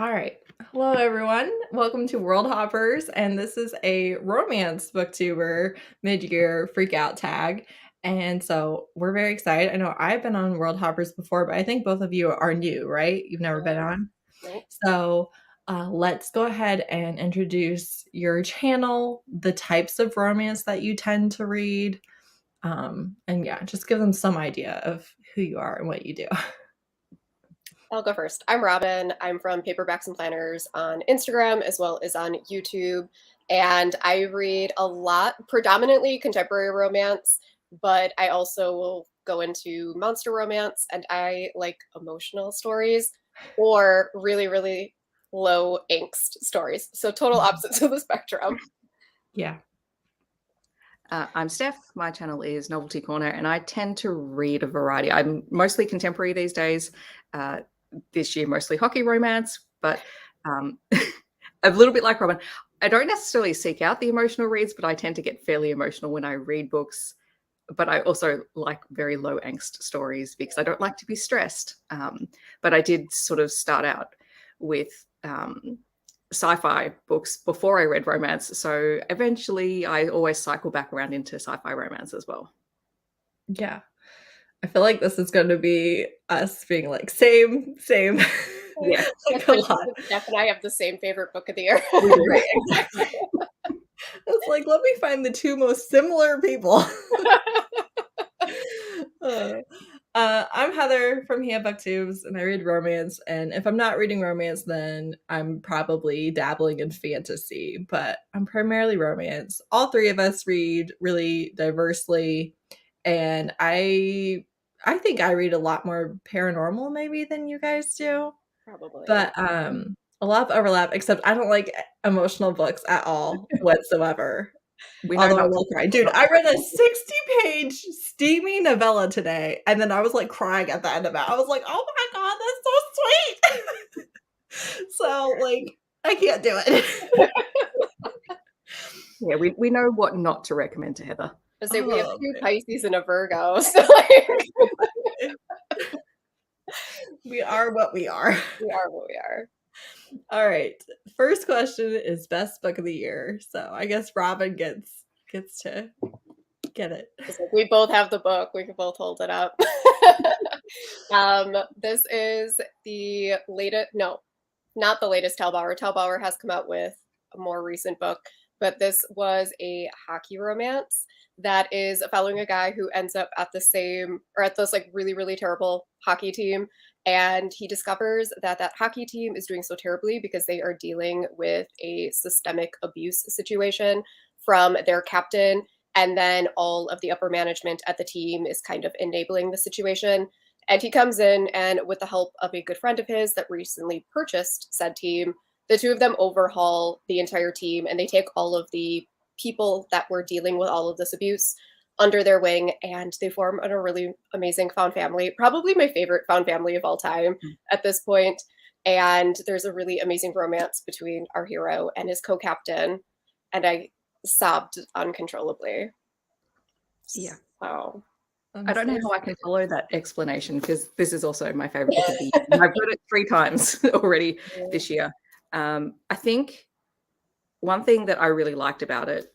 All right. Hello, everyone. Welcome to Worldhoppers, and this is a romance booktuber mid-year freakout tag. And so we're very excited. I know I've been on Worldhoppers before, but I think both of you are new, right? You've never been on. Nope. So let's go ahead and introduce your channel, the types of romance that you tend to read, and yeah, just give them some idea of who you are and what you do. I'll go first. I'm Robin. I'm from Paperbacks and Planners on Instagram as well as on YouTube. And I read a lot, predominantly contemporary romance, but I also will go into monster romance and I like emotional stories or really, really low angst stories. So total opposites of the spectrum. Yeah. I'm Steph. My channel is Novelty Corner, and I tend to read a variety. I'm mostly contemporary these days. This year, mostly hockey romance, but a little bit like Robin. I don't necessarily seek out the emotional reads, but I tend to get fairly emotional when I read books. But I also like very low angst stories because I don't like to be stressed. But I did sort of start out with sci-fi books before I read romance. So eventually I always cycle back around into sci-fi romance as well. Yeah. I feel like this is going to be us being like, same. Yeah. Like a lot. Steph and I have the same favorite book of the year. Right, exactly. It's like, let me find the two most similar people. I'm Heather from Hia Booktubes, and I read romance. And if I'm not reading romance, then I'm probably dabbling in fantasy, but I'm primarily romance. All three of us read really diversely, and I think I read a lot more paranormal maybe than you guys do. Probably. But a lot of overlap, except I don't like emotional books at all whatsoever. We know Although I not will to. cry. Dude, I read a 60-page steamy novella today, and then I was like crying at the end of it. I was like, oh my god, that's so sweet. So like I can't do it. Yeah, we know what not to recommend to Heather. I say we have Oh, two man. Pisces and a Virgo. So like We are what we are. we are what we are. All right. First question is best book of the year. So I guess Robin gets to get it. It's like we both have the book. We can both hold it up. This is the latest. No, not the latest Talbauer. Talbauer has come out with a more recent book, but this was a hockey romance that is following a guy who ends up at the same or at this like really, really terrible hockey team. And he discovers that that hockey team is doing so terribly because they are dealing with a systemic abuse situation from their captain. And then all of the upper management at the team is kind of enabling the situation. And he comes in, and with the help of a good friend of his that recently purchased said team, the two of them overhaul the entire team and they take all of the people that were dealing with all of this abuse under their wing and they form a really amazing found family. Probably my favorite found family of all time at this point. And there's a really amazing romance between our hero and his co captain. And I sobbed uncontrollably. Yeah. So I don't know how I can follow that explanation because this is also my favorite book of the year. I've read it 3 times already this year. I think one thing that I really liked about it,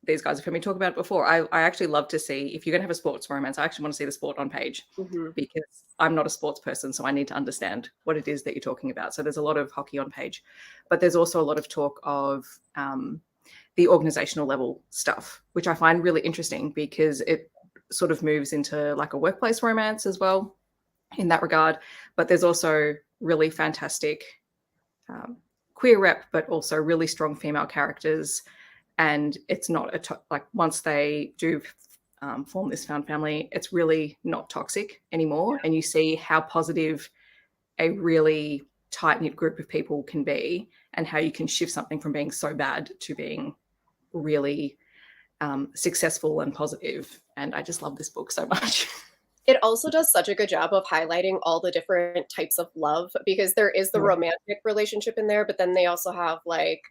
these guys have heard me talk about it before. I actually love to see, if you're going to have a sports romance, I actually want to see the sport on page because I'm not a sports person, so I need to understand what it is that you're talking about. So there's a lot of hockey on page, but there's also a lot of talk of the organizational level stuff, which I find really interesting because it sort of moves into like a workplace romance as well in that regard. But there's also really fantastic queer rep, but also really strong female characters. And it's not like once they do form this found family, it's really not toxic anymore. And you see how positive a really tight-knit group of people can be and how you can shift something from being so bad to being really successful and positive. And I just love this book so much. It also does such a good job of highlighting all the different types of love because there is the romantic relationship in there, but then they also have like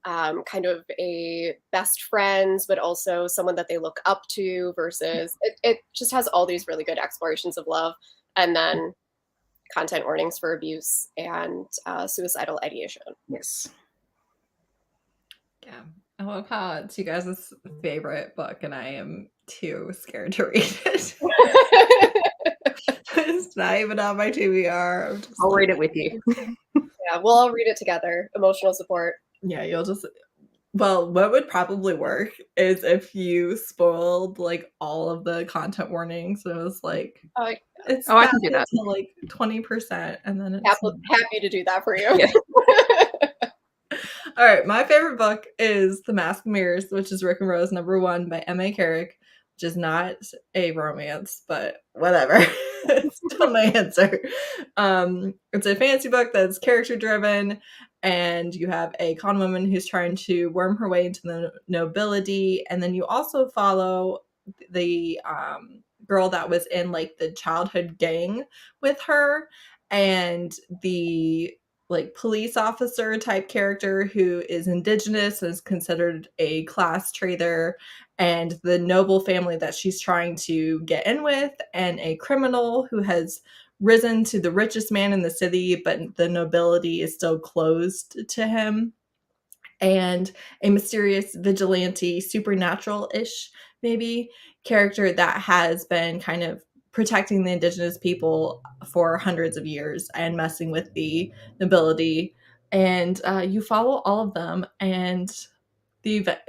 kind of a best friends, but also someone that they look up to versus it just has all these really good explorations of love. And then content warnings for abuse and suicidal ideation. Yes. Yeah. I love how it's you guys' favorite book, and I am too scared to read it. It's not even on my TBR. I'll read it with you. Yeah, we'll all read it together. Emotional support. Yeah, you'll just. Well, what would probably work is if you spoiled like all of the content warnings. So it was like it's I can do that. to like 20%, and then it's happy to do that for you. Yeah. All right, my favorite book is The Mask of Mirrors, which is Rick and Rose #1 by M.A. Carrick, which is not a romance, but whatever. It's still my answer. It's a fantasy book that's character driven, and you have a con woman who's trying to worm her way into the nobility, and then you also follow the girl that was in like the childhood gang with her, and the like police officer type character who is indigenous and is considered a class traitor, and the noble family that she's trying to get in with, and a criminal who has risen to the richest man in the city, but the nobility is still closed to him, and a mysterious vigilante, supernatural-ish maybe character that has been kind of protecting the indigenous people for hundreds of years and messing with the nobility. And you follow all of them and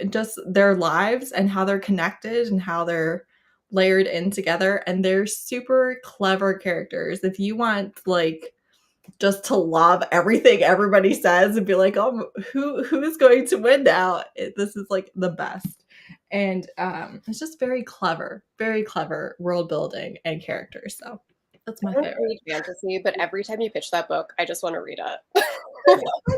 just their lives and how they're connected and how they're layered in together. And they're super clever characters. If you want like just to love everything everybody says and be like, oh, who's going to win now? This is like the best. And it's just very clever world building and characters. So that's my favorite. Read fantasy, but every time you pitch that book, I just want to read it.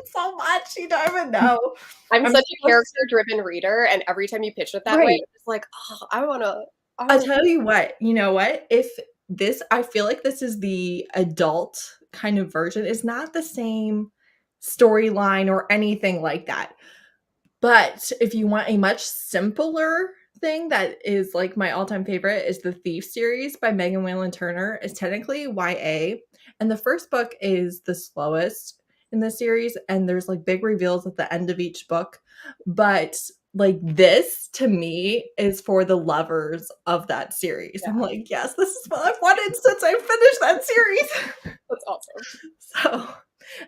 So much, you don't even know. I'm such a character-driven reader, and every time you pitch it that way, it's like, oh, I want to. I'll tell you what. You know what? I feel like this is the adult kind of version. It's not the same storyline or anything like that. But if you want a much simpler thing that is like my all-time favorite is the Thief series by Megan Whalen Turner. It's technically YA, and the first book is the slowest in the series, and there's like big reveals at the end of each book. But like this to me is for the lovers of that series. I'm like, yes, this is what I've wanted since I finished that series. That's awesome. So,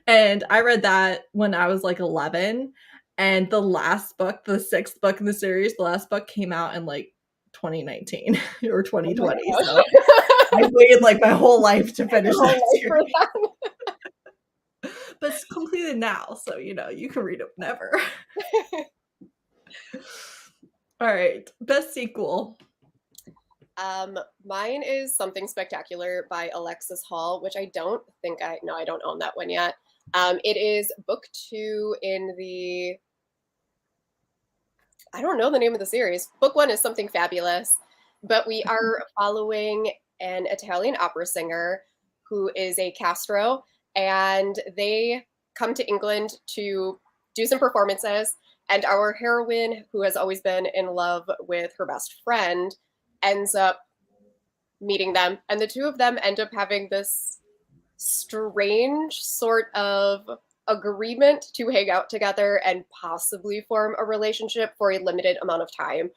and I read that when I was like 11. And the last book, the 6th book in the series, the last book came out in like 2019 or 2020. Oh so I waited like my whole life to finish that series. But it's completed now, so you know, you can read it whenever. All right, best sequel. Mine is Something Spectacular by Alexis Hall, which I don't own that one yet. It is book 2 in the, I don't know the name of the series. Book 1 is Something Fabulous, but we are following an Italian opera singer who is a Castro, and they come to England to do some performances, and our heroine, who has always been in love with her best friend, ends up meeting them, and the two of them end up having this strange sort of agreement to hang out together and possibly form a relationship for a limited amount of time.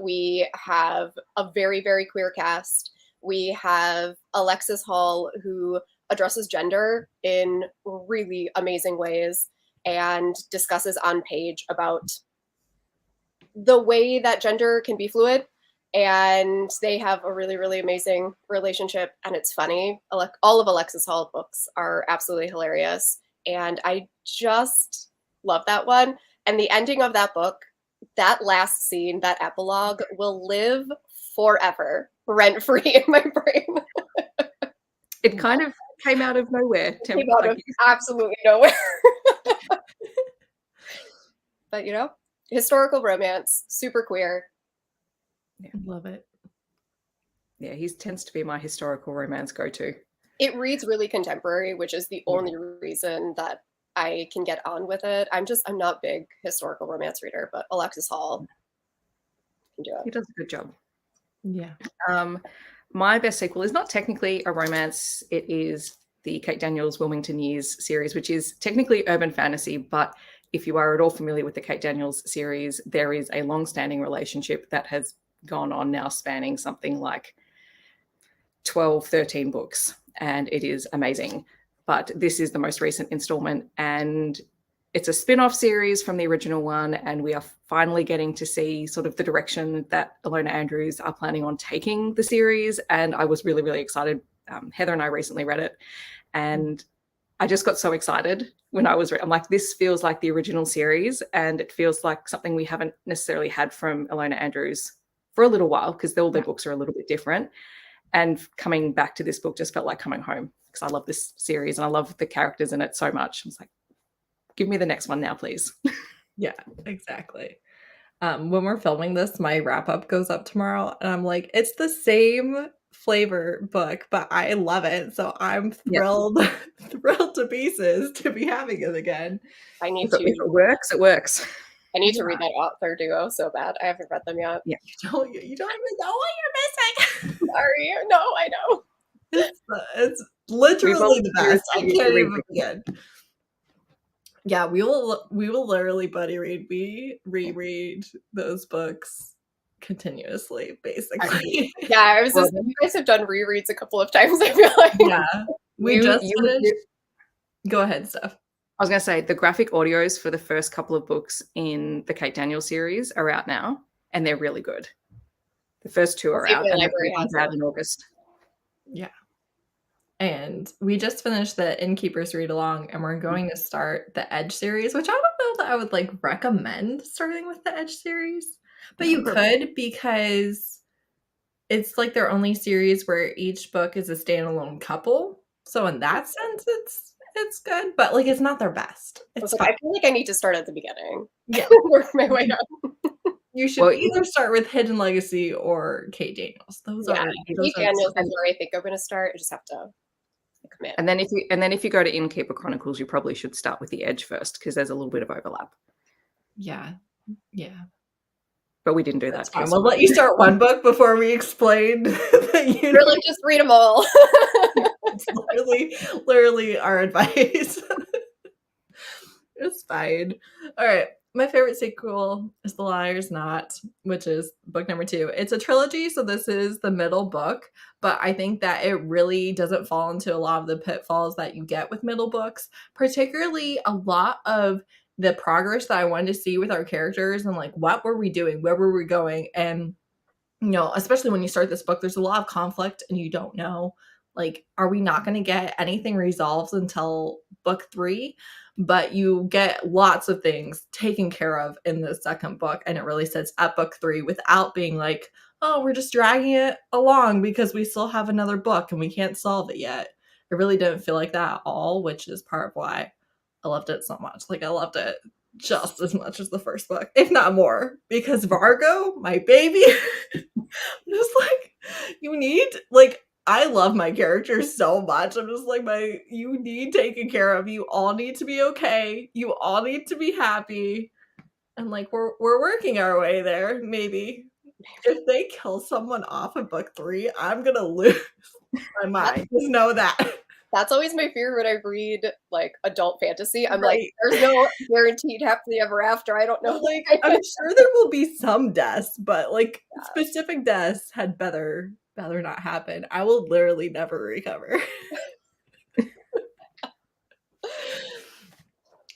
We have a very, very queer cast. We have Alexis Hall, who addresses gender in really amazing ways and discusses on page about the way that gender can be fluid. And they have a really, really amazing relationship, and it's funny. All of Alexis Hall books are absolutely hilarious, and I just love that one. And the ending of that book, that last scene, that epilogue, will live forever, rent-free in my brain. It kind of came out of nowhere. Came out of absolutely nowhere. But, you know, historical romance, super queer. Yeah, love it. Yeah, he tends to be my historical romance go-to. It reads really contemporary, which is the only reason that I can get on with it. I'm not a big historical romance reader, but Alexis Hall can do it. He does a good job. Yeah. My best sequel is not technically a romance. It is the Kate Daniels Wilmington Years series, which is technically urban fantasy, but if you are at all familiar with the Kate Daniels series, there is a long-standing relationship that has gone on now, spanning something like 12, 13 books, and it is amazing. But this is the most recent installment, and it's a spin-off series from the original one, and we are finally getting to see sort of the direction that Ilona Andrews are planning on taking the series, and I was really, really excited. Heather and I recently read it, and I just got so excited when I was I'm like, this feels like the original series, and it feels like something we haven't necessarily had from Ilona Andrews for a little while, because all their books are a little bit different. And coming back to this book just felt like coming home, because I love this series and I love the characters in it so much. I was like, give me the next one now, please. Yeah, exactly. When we're filming this, my wrap up goes up tomorrow, and I'm like, it's the same flavor book, but I love it. So I'm thrilled, thrilled to pieces to be having it again. I need If it works, it works. I need to read that author duo so bad. I haven't read them yet. Yeah. You don't even know what you're missing. Sorry. No, I know. It's literally the best. I can't even begin. Yeah, we will literally buddy read. We reread those books continuously, basically. Yeah, I was just, you guys have done rereads a couple of times, I feel like. Yeah. We just finished. Go ahead, Steph. I was going to say, the graphic audios for the first couple of books in the Kate Daniels series are out now, and they're really good. The first two are out, and they're out in August. Yeah. And we just finished the Innkeepers read along, and we're going to start the Edge series, which I don't know that I would like recommend starting with the Edge series, but you could, because it's like their only series where each book is a standalone couple. So in that sense, it's good, but like it's not their best. I feel like I need to start at the beginning. Yeah, work my way up. You should either start with Hidden Legacy or Kate Daniels. Those are Kate Daniels is where I think I'm going to start. I just have to commit. And then if you go to Innkeeper Chronicles, you probably should start with the Edge first, because there's a little bit of overlap. Yeah. But we didn't do that. We'll let you start one book before we explain that you really just read them all. It's literally our advice. It's fine. All right. My favorite sequel is The Liar's Knot, which is book number 2. It's a trilogy, so this is the middle book, but I think that it really doesn't fall into a lot of the pitfalls that you get with middle books, particularly a lot of the progress that I wanted to see with our characters and like, what were we doing? Where were we going? And, especially when you start this book, there's a lot of conflict and you don't know, like, are we not going to get anything resolved until book 3? But you get lots of things taken care of in the second book, and it really sits at book 3 without being like, oh, we're just dragging it along because we still have another book and we can't solve it yet. It really didn't feel like that at all, which is part of why I loved it so much. Like, I loved it just as much as the first book, if not more, because Vargo, my baby, just like, you need, like, I love my characters so much. I'm just like, you need taken care of. You all need to be okay. You all need to be happy. And like, we're working our way there, maybe. If they kill someone off in book 3, I'm gonna lose my mind. Just know that. That's always my fear when I read like adult fantasy. I'm like, there's no guaranteed happily ever after. I don't know. Like, I'm sure there will be some deaths, but like specific deaths had better not happen. I will literally never recover.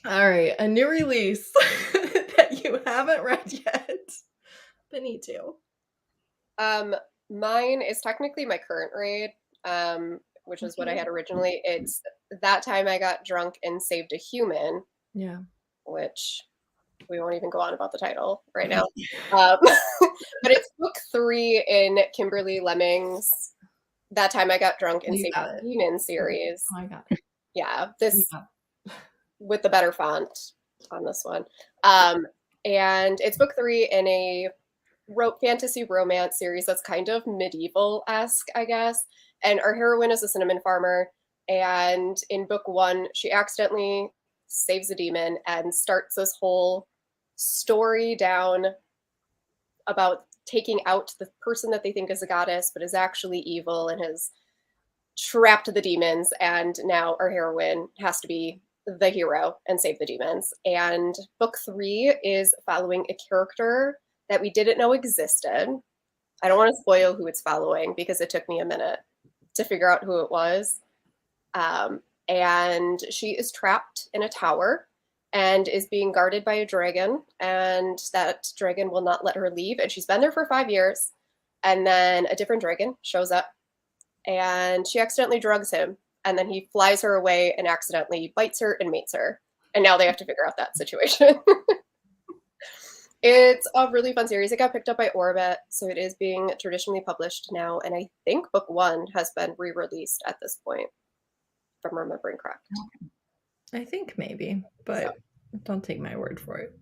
All right, a new release that you haven't read yet, but need to. Mine is technically my current read, which is what I had originally. It's That Time I Got Drunk and Saved a Human. Yeah. Which we won't even go on about the title right now. But it's book 3 in Kimberly Lemming's That Time I Got Drunk and Saved a Human series. Oh my god. Yeah, this with the better font on this one. And it's book 3 in a fantasy romance series that's kind of medieval-esque, I guess. And our heroine is a cinnamon farmer. And in book 1, she accidentally saves a demon and starts this whole story down about taking out the person that they think is a goddess, but is actually evil and has trapped the demons, and now our heroine has to be the hero and save the demons. And book 3 is following a character that we didn't know existed. I don't want to spoil who it's following because it took me a minute to figure out who it was. And she is trapped in a tower and is being guarded by a dragon, and that dragon will not let her leave. And she's been there for 5 years. And then a different dragon shows up and she accidentally drugs him. And then he flies her away and accidentally bites her and mates her. And now they have to figure out that situation. It's a really fun series. It got picked up by Orbit, so it is being traditionally published now. And I think book 1 has been re-released at this point, if I'm remembering correct. I think maybe, but don't take my word for it.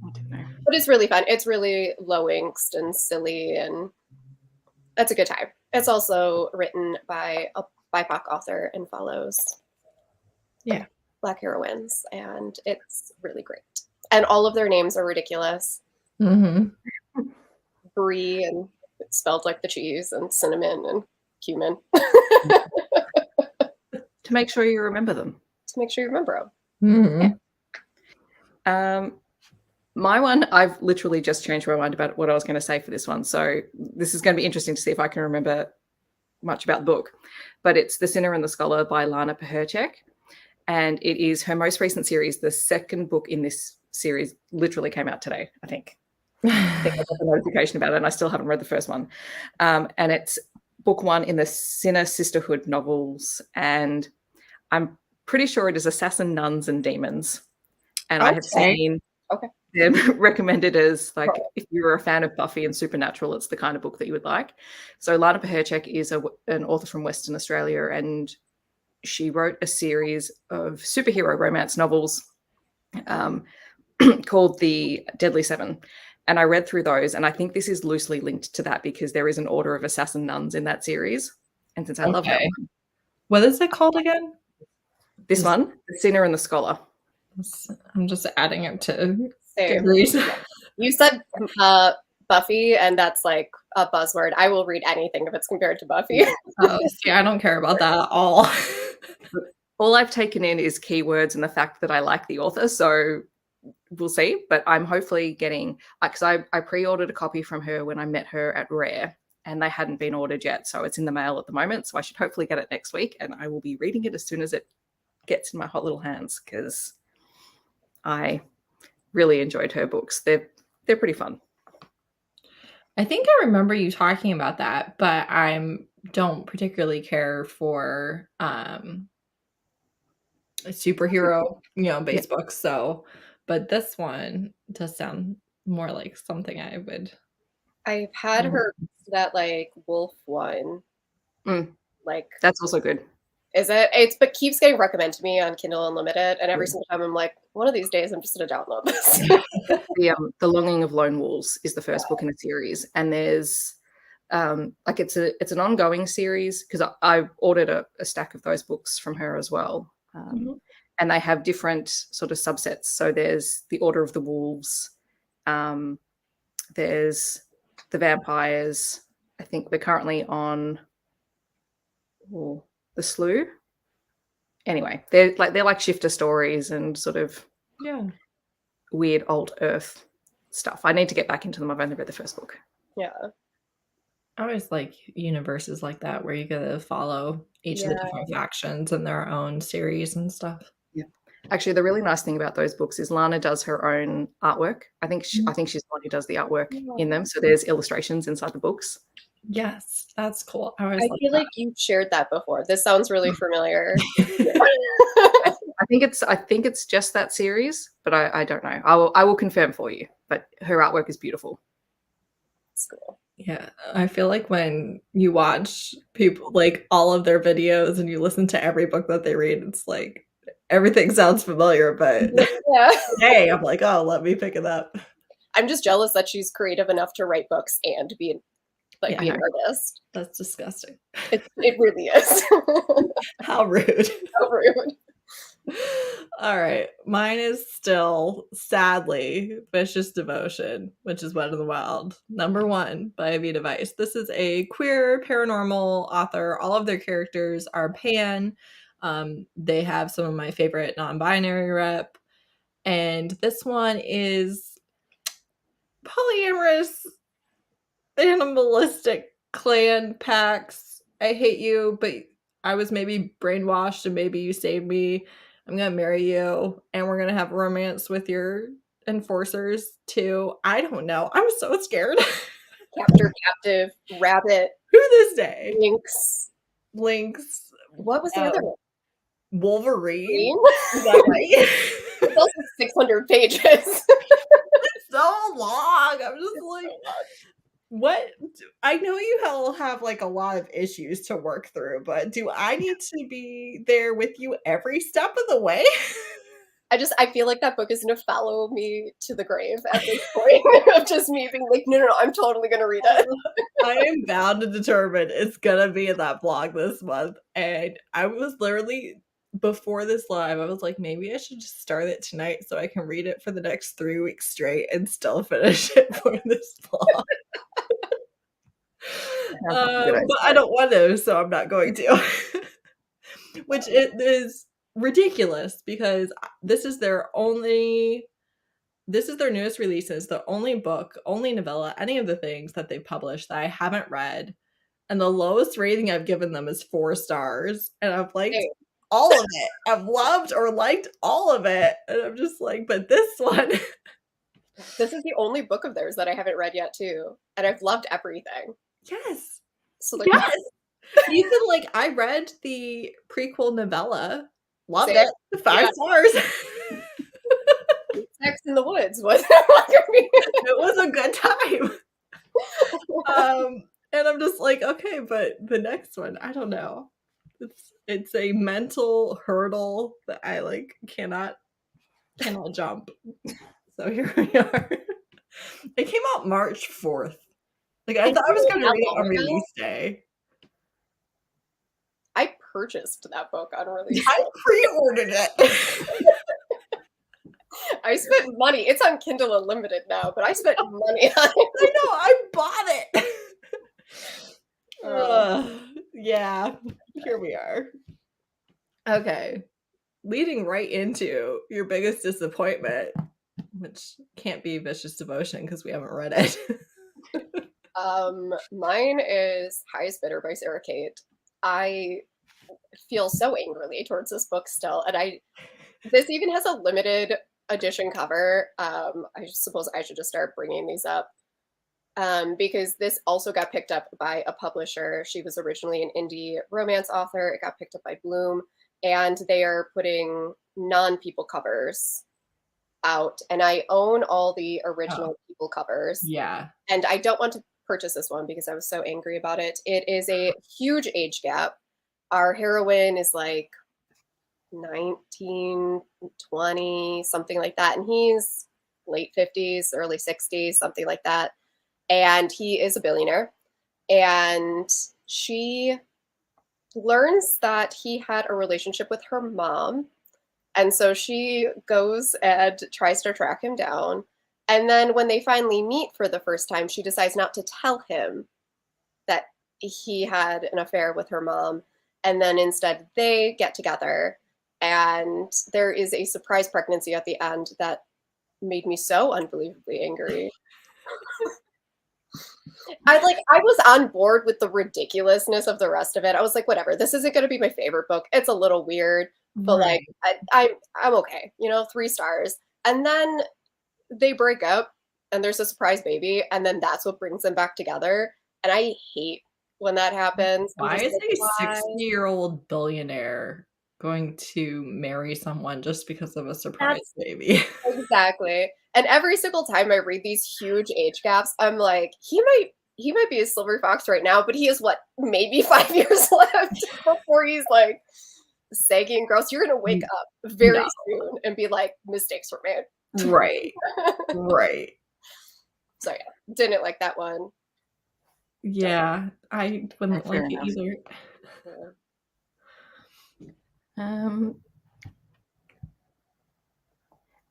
But it's really fun. It's really low angst and silly, and that's a good time. It's also written by a BIPOC author and follows Black heroines, and it's really great. And all of their names are ridiculous. Mm-hmm. Brie, and it's spelled like the cheese, and cinnamon and cumin. To make sure you remember them. To make sure you remember Mm-hmm. Yeah. My one, I've literally just changed my mind about what I was going to say for this one. So this is going to be interesting to see if I can remember much about the book. But it's The Sinner and the Scholar by Lana Paherchek. And it is her most recent series. The second book in this series literally came out today, I think. I got a notification about it, and I still haven't read the first one. And it's book 1 in the Sinner Sisterhood novels. And I'm pretty sure it is assassin nuns and demons. And I have seen them recommended as, like, if you're a fan of Buffy and Supernatural, it's the kind of book that you would like. So Lana Paherchek is an author from Western Australia, and she wrote a series of superhero romance novels called The Deadly Seven. And I read through those, and I think this is loosely linked to that because there is an order of assassin nuns in that series. And since I love that one. What is it called again? This one, The Sinner and the Scholar. I'm just adding it to Goodreads. You said Buffy, and that's like a buzzword. I will read anything if it's compared to Buffy. See, I don't care about that at all. All I've taken in is keywords and the fact that I like the author, so we'll see. But I'm hopefully getting, because I pre-ordered a copy from her when I met her at Rare, and they hadn't been ordered yet, so it's in the mail at the moment. So I should hopefully get it next week, and I will be reading it as soon as it gets in my hot little hands, because I really enjoyed her books. They're pretty fun. I think I remember you talking about that, but I don't particularly care for superhero, based books. So, but this one does sound more like something I would. I've had her that like wolf one. Like that's also good. Is it? But keeps getting recommended to me on Kindle Unlimited, and every single time I'm like, one of these days I'm just gonna download this. The Longing of Lone Wolves is the first book in the series, and there's like it's an ongoing series, because I ordered a stack of those books from her as well, and they have different sort of subsets. So there's the Order of the Wolves, there's the Vampires. I think we're currently on the Slough. Anyway, they're like shifter stories and sort of weird old Earth stuff. I need to get back into them. I've only read the first book. Yeah. I always like universes like that where you get to follow each of the different factions and their own series and stuff. Yeah. Actually, the really nice thing about those books is Lana does her own artwork. I think she's the one who does the artwork in them. So there's illustrations inside the books. Yes, that's cool. I feel like you've shared that before. This sounds really familiar. I think it's just that series, but I don't know. I will confirm for you. But her artwork is beautiful. That's cool. Yeah, I feel like when you watch people, like, all of their videos and you listen to every book that they read, it's like everything sounds familiar, but hey, I'm like, oh, let me pick it up. I'm just jealous that she's creative enough to write books and be an artist. That's disgusting. It really is. How rude. How rude. All right. Mine is still, sadly, Vicious Devotion, which is Wet in the Wild. #1 by Avita Weiss. This is a queer paranormal author. All of their characters are pan. They have some of my favorite non-binary rep. And this one is polyamorous, animalistic clan pacts. I hate you, but I was maybe brainwashed and maybe you saved me. I'm gonna marry you and we're gonna have romance with your enforcers too. I don't know. I'm so scared. Captor, captive, rabbit, Who this day? lynx. Lynx. What was the other one? Wolverine. Green? Is that right? It's also 600 pages. It's so long. I'm just like, what? I know you all have like a lot of issues to work through, but do I need to be there with you every step of the way? I feel like that book is gonna follow me to the grave at this point of just me being like, no, I'm totally gonna read it. I am bound and determined it's gonna be in that blog this month. And I was literally before this live, I was like, maybe I should just start it tonight so I can read it for the next 3 weeks straight and still finish it for this blog. But I don't want to, so I'm not going to. Which it is ridiculous because this is their newest releases, the only book, only novella, any of the things that they've published that I haven't read. And the lowest rating I've given them is 4 stars. And I've liked all of it. I've loved or liked all of it. And I'm just like, but this one. This is the only book of theirs that I haven't read yet, too. And I've loved everything. Yes. So like, yes. Even like I read the prequel novella. Loved it. 5 stars. Sex in the Woods was it was a good time. And I'm just like, okay, but the next one, I don't know. It's a mental hurdle that I like cannot jump. So here we are. It came out March 4th. Like I thought I was gonna read it on release day. I purchased that book on release. I pre-ordered it. I spent money. It's on Kindle Unlimited now, but I spent money on it. I know, I bought it. Yeah, here we are. Okay. Leading right into your biggest disappointment, which can't be Vicious Devotion because we haven't read it. Mine is Highest Bidder by Sarah Kate. I feel so angrily towards this book still, and this even has a limited edition cover. I suppose I should just start bringing these up because this also got picked up by a publisher. She was originally an indie romance author. It got picked up by Bloom, and they are putting non-people covers out. And I own all the original people covers. Yeah. And I don't want to purchase this one because I was so angry about it. It is a huge age gap. Our heroine is like 19, 20, something like that. And he's late 50s, early 60s, something like that. And he is a billionaire. And she learns that he had a relationship with her mom. And so she goes and tries to track him down. And then when they finally meet for the first time, she decides not to tell him that he had an affair with her mom. And then instead they get together. And there is a surprise pregnancy at the end that made me so unbelievably angry. I was on board with the ridiculousness of the rest of it. I was like, whatever, this isn't going to be my favorite book. It's a little weird, but right. like I'm okay, 3 stars. And then they break up and there's a surprise baby, and then that's what brings them back together. And I hate when that happens. Why is a 60-year-old billionaire going to marry someone just because of a surprise baby? Exactly. And every single time I read these huge age gaps, I'm like, he might be a silver fox right now, but he has maybe 5 years left before he's like saggy and gross. You're gonna wake up very soon and be like, mistakes were made. Right. Right. So yeah, didn't like that one. Yeah, I wouldn't like it either. Yeah.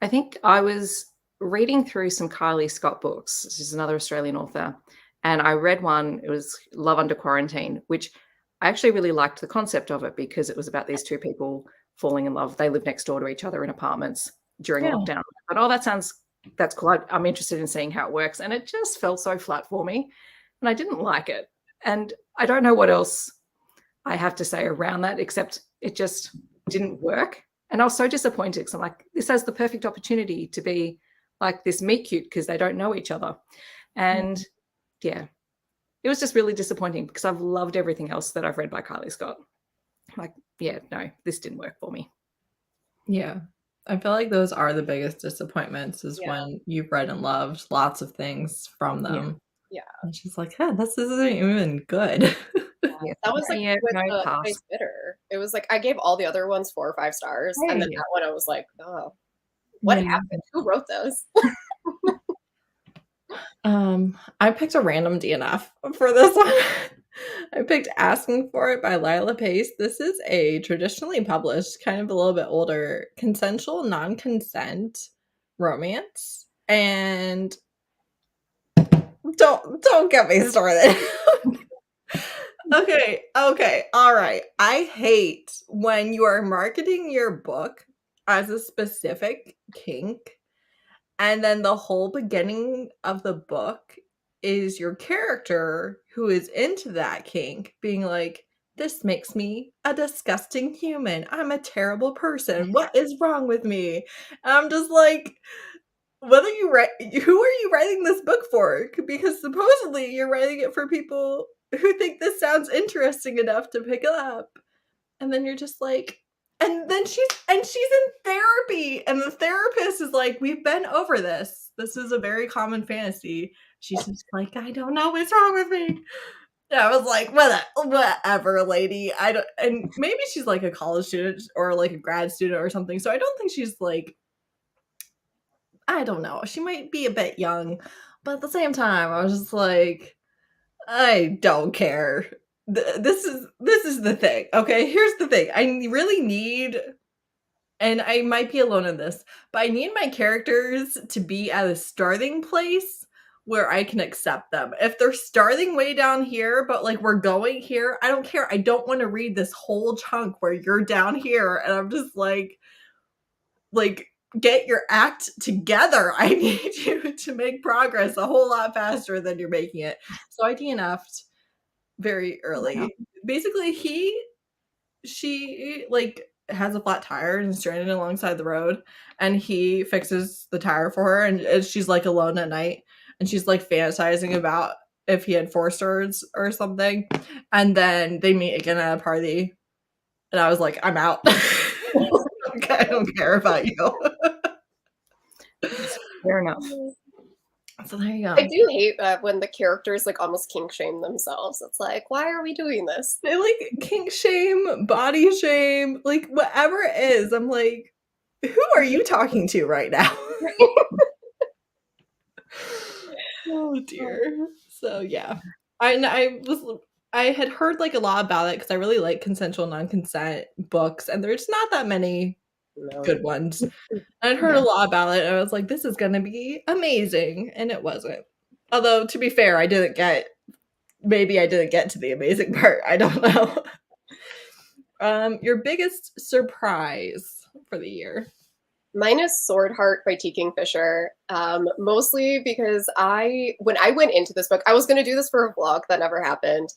I think I was reading through some Kylie Scott books. She's another Australian author. And I read one, it was Love Under Quarantine, which I actually really liked the concept of it because it was about these two people falling in love. They live next door to each other in apartments during Yeah. lockdown. But oh, that's cool. I'm interested in seeing how it works. And it just felt so flat for me. And I didn't like it. And I don't know what else I have to say around that, except it just didn't work. And I was so disappointed because I'm like, this has the perfect opportunity to be like this meet cute because they don't know each other. And yeah, it was just really disappointing because I've loved everything else that I've read by Kylie Scott. Like, yeah, no, this didn't work for me. Yeah. I feel like those are the biggest disappointments is Yeah. when you've read and loved lots of things from them. Yeah. And she's like, yeah, this isn't even good. Yeah, That was like yeah, with no, the pass. Ice Bitter. It was like I gave all the other ones 4 or 5 stars, and then Hey. that one I was like, oh, what Yeah. happened? Who wrote this? I picked a random DNF for this one. I picked Asking for It by Lila Pace. This is a traditionally published, kind of a little bit older, consensual non-consent romance. And don't get me started. Okay, all right. I hate when you are marketing your book as a specific kink, and then the whole beginning of the book is your character who is into that kink being like, this makes me a disgusting human. I'm a terrible person. What is wrong with me? And I'm just like, whether you write, who are you writing this book for? Because supposedly you're writing it for people who think this sounds interesting enough to pick it up. And then you're just like, and then she's in therapy, and the therapist is like, we've been over this. This is a very common fantasy. She's just like, I don't know what's wrong with me. And I was like, whatever, lady. I don't, and maybe she's like a college student or like a grad student or something. So I don't think she's like, I don't know. She might be a bit young, but at the same time, I was just like, I don't care. This is the thing. Okay, here's the thing. I really need, and I might be alone in this, but I need my characters to be at a starting place where I can accept them. If they're starting way down here, but like we're going here, I don't care. I don't want to read this whole chunk where you're down here, and I'm just like get your act together. I need you to make progress a whole lot faster than you're making it. So I DNF'd very early. Basically, she like has a flat tire and is stranded alongside the road, and he fixes the tire for her, and she's like alone at night, and she's like fantasizing about if he had 4 stars or something, and then they meet again at a party, and I was like, I'm out. I don't care about you. Fair enough. So there you I go. do hate that when the characters like almost kink shame themselves. It's like, why are we doing this? They like kink shame, body shame, like whatever it is. I'm like, who are you talking to right now? Oh dear. So yeah, I had heard like a lot about it because I really like consensual non-consent books, and there's not that many No. good ones. I'd heard a lot about it, and I was like, this is gonna be amazing, and it wasn't. Although to be fair, maybe I didn't get to the amazing part. I don't know. Your biggest surprise for the year? Mine is Sword Heart by T. Kingfisher, mostly because when I went into this book, I was going to do this for a vlog that never happened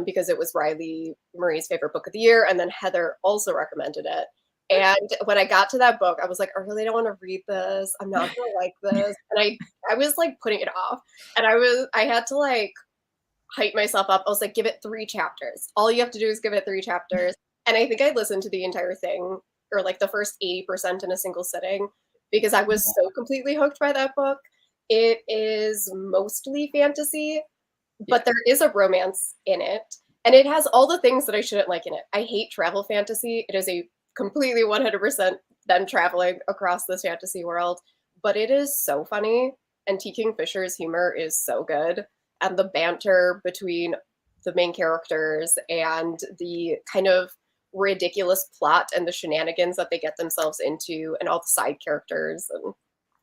because it was Riley Marie's favorite book of the year, and then Heather also recommended it. And when I got to that book, I was like, I really don't want to read this. I'm not going to like this. And I was like putting it off, and I had to like hype myself up. I was like, give it 3 chapters. All you have to do is give it 3 chapters. And I think I listened to the entire thing, or like the first 80% in a single sitting, because I was so completely hooked by that book. It is mostly fantasy, but there is a romance in it. And it has all the things that I shouldn't like in it. I hate travel fantasy. It is a completely 100% them traveling across this fantasy world. But it is so funny. And T. Kingfisher's humor is so good. And the banter between the main characters and the kind of ridiculous plot and the shenanigans that they get themselves into and all the side characters. And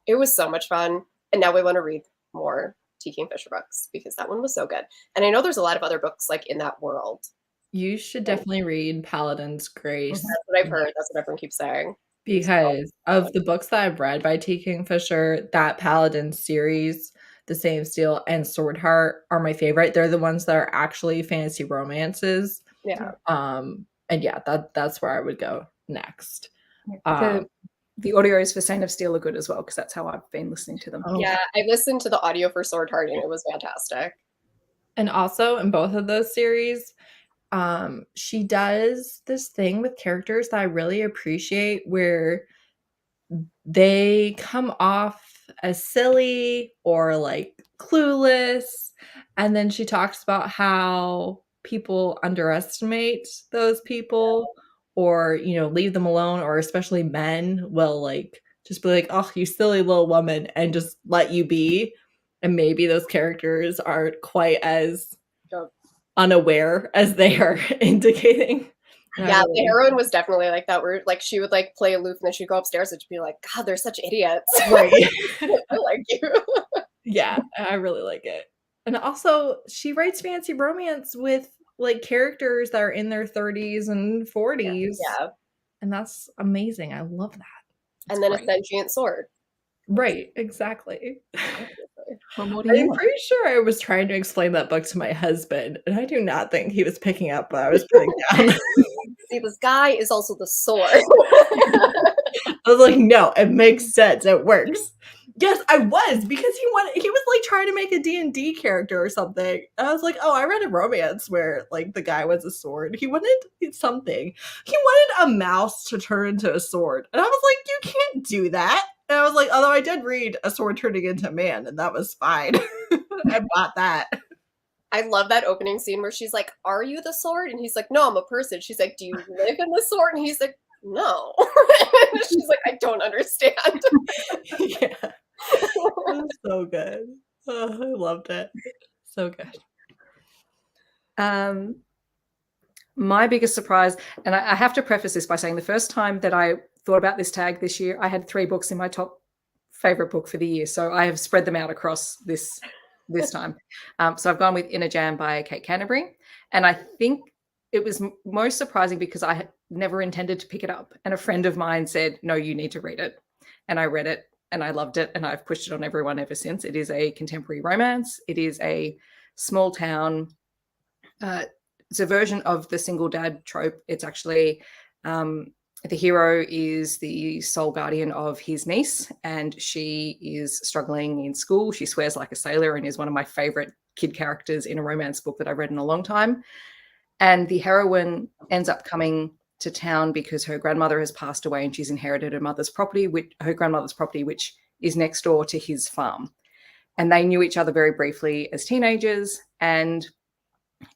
it was so much fun. And now we want to read more T. Kingfisher books because that one was so good. And I know there's a lot of other books like in that world. You should definitely read Paladin's Grace. That's what I've heard. That's what everyone keeps saying. Because of the books that I've read by T. Kingfisher, that Paladin series, The Same Steel and Sword Heart are my favorite. They're the ones that are actually fantasy romances. Yeah. And yeah, that's where I would go next. The audios for Saint of Steel are good as well, because that's how I've been listening to them. Yeah, I listened to the audio for Sword Heart and it was fantastic. And also in both of those series, she does this thing with characters that I really appreciate where they come off as silly or like clueless. And then she talks about how people underestimate those people or, you know, leave them alone, or especially men will like just be like, oh, you silly little woman, and just let you be. And maybe those characters aren't quite as unaware as they are indicating. Yeah, the heroine was definitely like that, where like she would like play aloof and then she'd go upstairs and she'd be like, God, they're such idiots. Right. I like you. Yeah, I really like it. And also she writes fancy romance with like characters that are in their 30s and 40s. Yeah. And that's amazing. I love that. That's and then great. A sentient sword. Right, exactly. Well, I'm pretty sure I was trying to explain that book to my husband, and I do not think he was picking up what I was putting down. See, this guy is also the sword. I was like, no, it makes sense. It works. Yes, I was, because he was like trying to make a D&D character or something. And I was like, oh, I read a romance where like the guy was a sword. He wanted something. He wanted a mouse to turn into a sword. And I was like, you can't do that. And I was like, although I did read A Sword Turning into a Man, and that was fine. I bought that. I love that opening scene where she's like, are you the sword? And he's like, no, I'm a person. She's like, do you live in the sword? And he's like, no. She's like, I don't understand. Yeah. It was so good. Oh, I loved it. So good. My biggest surprise, and I have to preface this by saying the first time that I thought about this tag this year, I had 3 books in my top favorite book for the year. So I have spread them out across this time. So I've gone with Inner Jam by Kate Canterbury. And I think it was most surprising because I had never intended to pick it up. And a friend of mine said, no, you need to read it. And I read it and I loved it. And I've pushed it on everyone ever since. It is a contemporary romance. It is a small town. It's a version of the single dad trope. It's actually the hero is the sole guardian of his niece, and she is struggling in school. She swears like a sailor and is one of my favorite kid characters in a romance book that I've read in a long time. And the heroine ends up coming to town because her grandmother has passed away and she's inherited her grandmother's property, which is next door to his farm. And they knew each other very briefly as teenagers. And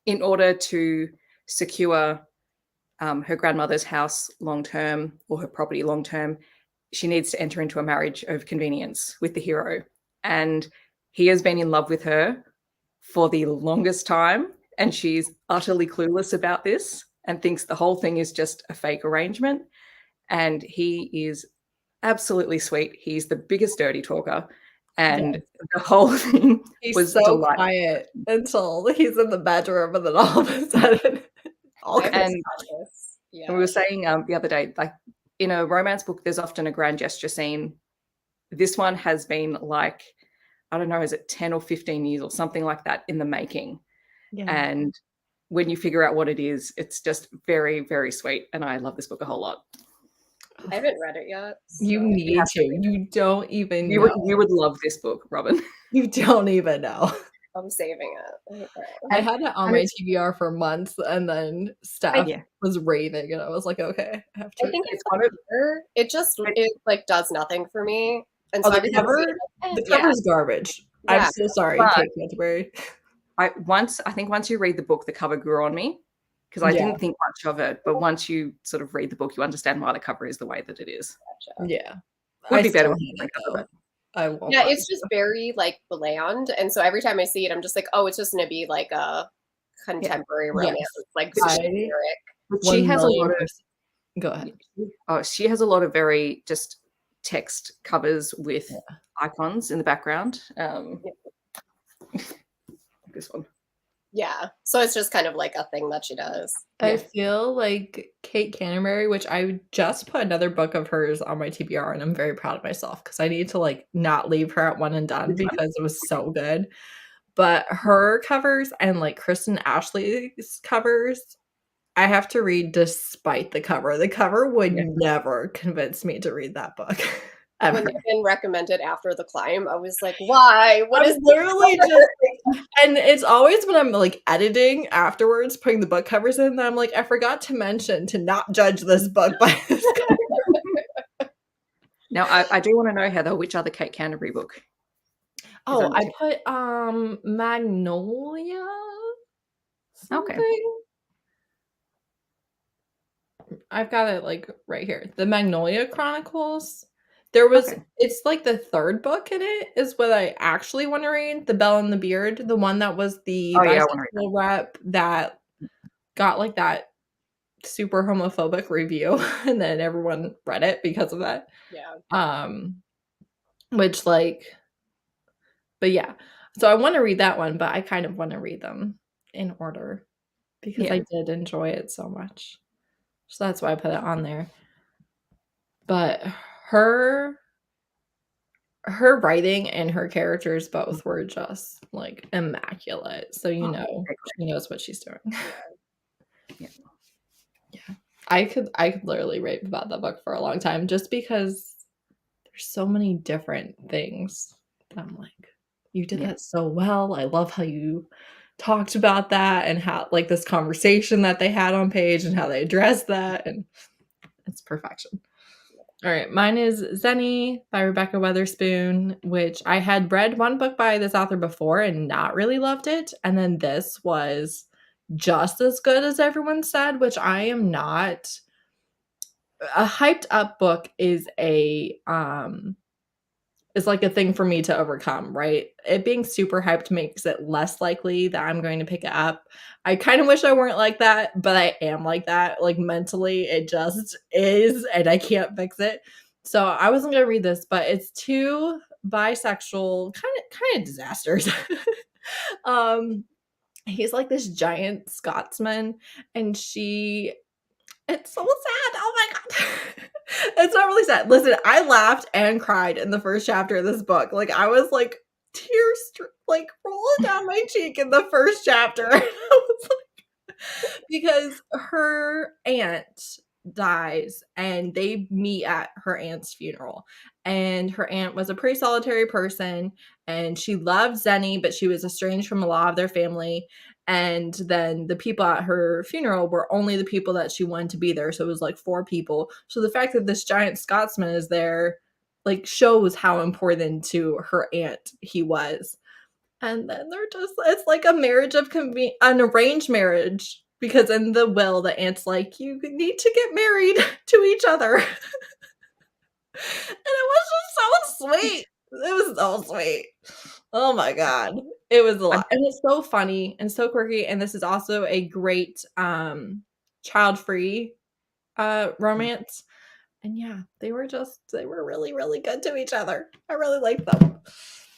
in order to secure her grandmother's house long-term, or her property long-term, she needs to enter into a marriage of convenience with the hero. And he has been in love with her for the longest time, and she's utterly clueless about this and thinks the whole thing is just a fake arrangement. And he is absolutely sweet. He's the biggest dirty talker. And the whole thing was so delightful. Quiet until he's in the bedroom, and then all of a sudden, and we were saying the other day, like in a romance book, there's often a grand gesture scene. This one has been like, I don't know, is it 10 or 15 years or something like that in the making? Yeah. And when you figure out what it is, it's just very, very sweet. And I love this book a whole lot. I haven't read it yet. So. You need to. You don't even know. You would love this book, Robin. You don't even know. I'm saving it. I had it on my TBR for months, and then Steph was raving, and I was like, okay, I have to. I think it's one of her. It like does nothing for me. And so the cover is garbage. Yeah. I'm so sorry, Kate Canterbury. I think once you read the book, the cover grew on me, because I didn't think much of it. But once you sort of read the book, you understand why the cover is the way that it is. Gotcha. Yeah. It would be better with the cover. It's just very like bland, and so every time I see it, I'm just like, oh, it's just gonna be like a contemporary romance. It's like generic. But she one has a lot million of percent. Go ahead. she has a lot of very just text covers with Yeah. icons in the background. This one. Yeah. So it's just kind of like a thing that she does. I Yeah. feel like Kate Canterbury, which I just put another book of hers on my TBR, and I'm very proud of myself because I need to like not leave her at one and done Which one? because it was so good. But her covers and like Kristen Ashley's covers, I have to read despite the cover. The cover would Yeah. never convince me to read that book When ever. they've been recommended after the climb, I was like, why? What I'm is literally just like, and it's always when I'm like editing afterwards, putting the book covers in, that I'm like, I forgot to mention to not judge this book by this cover. Now I do want to know, Heather, which other Kate Canterbury book is Oh, on your I team? put Magnolia Okay. something. I've got it like right here. The Magnolia Chronicles. There was Okay. it's like the third book in it is what I actually want to read. The Bell and the Beard, the one that was the Oh yeah, I want to read bisexual rep that got like that super homophobic review and then everyone read it because of that. Yeah. Um which like but yeah. So I want to read that one, but I kind of want to read them in order that. because Yeah. I did enjoy it so much. So that's why I put it on there. But her her writing and her characters both were just like immaculate. So you Oh, know okay, she knows what she's doing. yeah. Yeah. I could literally rave about that book for a long time just because there's so many different things that I'm like, you did Yeah. that so well. I love how you talked about that and how like this conversation that they had on page and how they addressed that and it's perfection. All right, mine is Zenny by Rebecca Weatherspoon, which I had read one book by this author before and not really loved it. And then this was just as good as everyone said, which I am not. A hyped up book is like a thing for me to overcome, right? It being super hyped makes it less likely that I'm going to pick it up. I kind of wish I weren't like that, but I am like that. Like mentally, it just is, and I can't fix it. So I wasn't gonna read this, but it's two bisexual kind of disasters. um, he's like this giant Scotsman, and it's so sad. Oh my god. It's not really sad. Listen, I laughed and cried in the first chapter of this book. Like I was like like rolling down my cheek in the first chapter. I was like, because her aunt dies and they meet at her aunt's funeral. And her aunt was a pretty solitary person and she loved Zenny, but she was estranged from a lot of their family. And then the people at her funeral were only the people that she wanted to be there. So it was like four people. So the fact that this giant Scotsman is there like shows how important to her aunt he was. And then they're just it's like a marriage of an arranged marriage because in the will the aunt's like you need to get married to each other. And it was just so sweet. It was so sweet. Oh my god. It was a I'm lot. And it's so funny and so quirky and this is also a great child-free romance. And yeah, they were really really good to each other. I really liked them.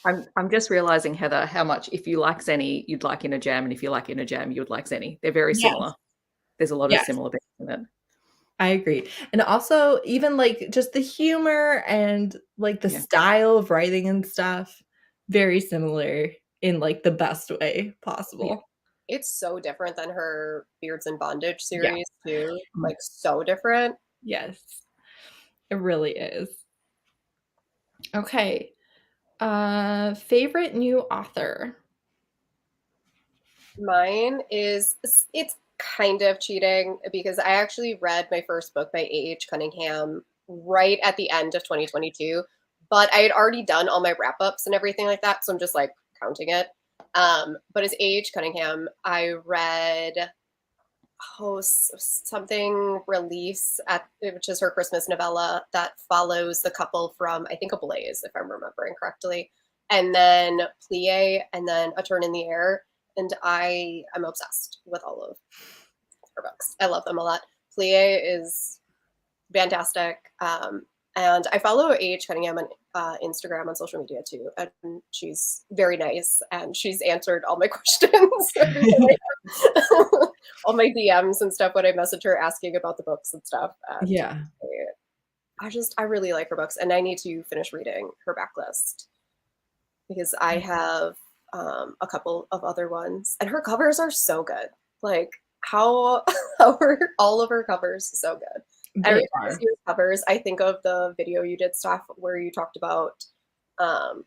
I'm just realizing, Heather, how much if you like Zenny, you'd like Inner Jam, and if you like Inner Jam, you'd like Zenny. They're very Yes. similar. There's a lot of Yes. similar bits in it. I agree. And also even like just the humor and like the Yeah. style of writing and stuff, very similar in like the best way Yeah. possible. It's so different than her Beards and Bondage Yeah. series, too. Mm. Like, so different. Yes. It really is. Okay. Favorite new author. Mine is, it's kind of cheating because I actually read my first book by A.H. Cunningham right at the end of 2022, but I had already done all my wrap ups and everything like that. So I'm just like counting it. But as A.H. Cunningham, I read something release at which is her Christmas novella that follows the couple from I think Ablaze, if I'm remembering correctly, and then Plie, and then A Turn in the Air, and I'm obsessed with all of her books. I love them a lot. Plie is fantastic. And I follow A.H. Cunningham on Instagram, on social media too. And she's very nice. And she's answered all my questions. All my DMs and stuff when I message her asking about the books and stuff. And Yeah. I really like her books. And I need to finish reading her backlist because I have a couple of other ones. And her covers are so good. Like, how are all of her covers so good? Every time I see your covers, I think of the video you did, stuff where you talked about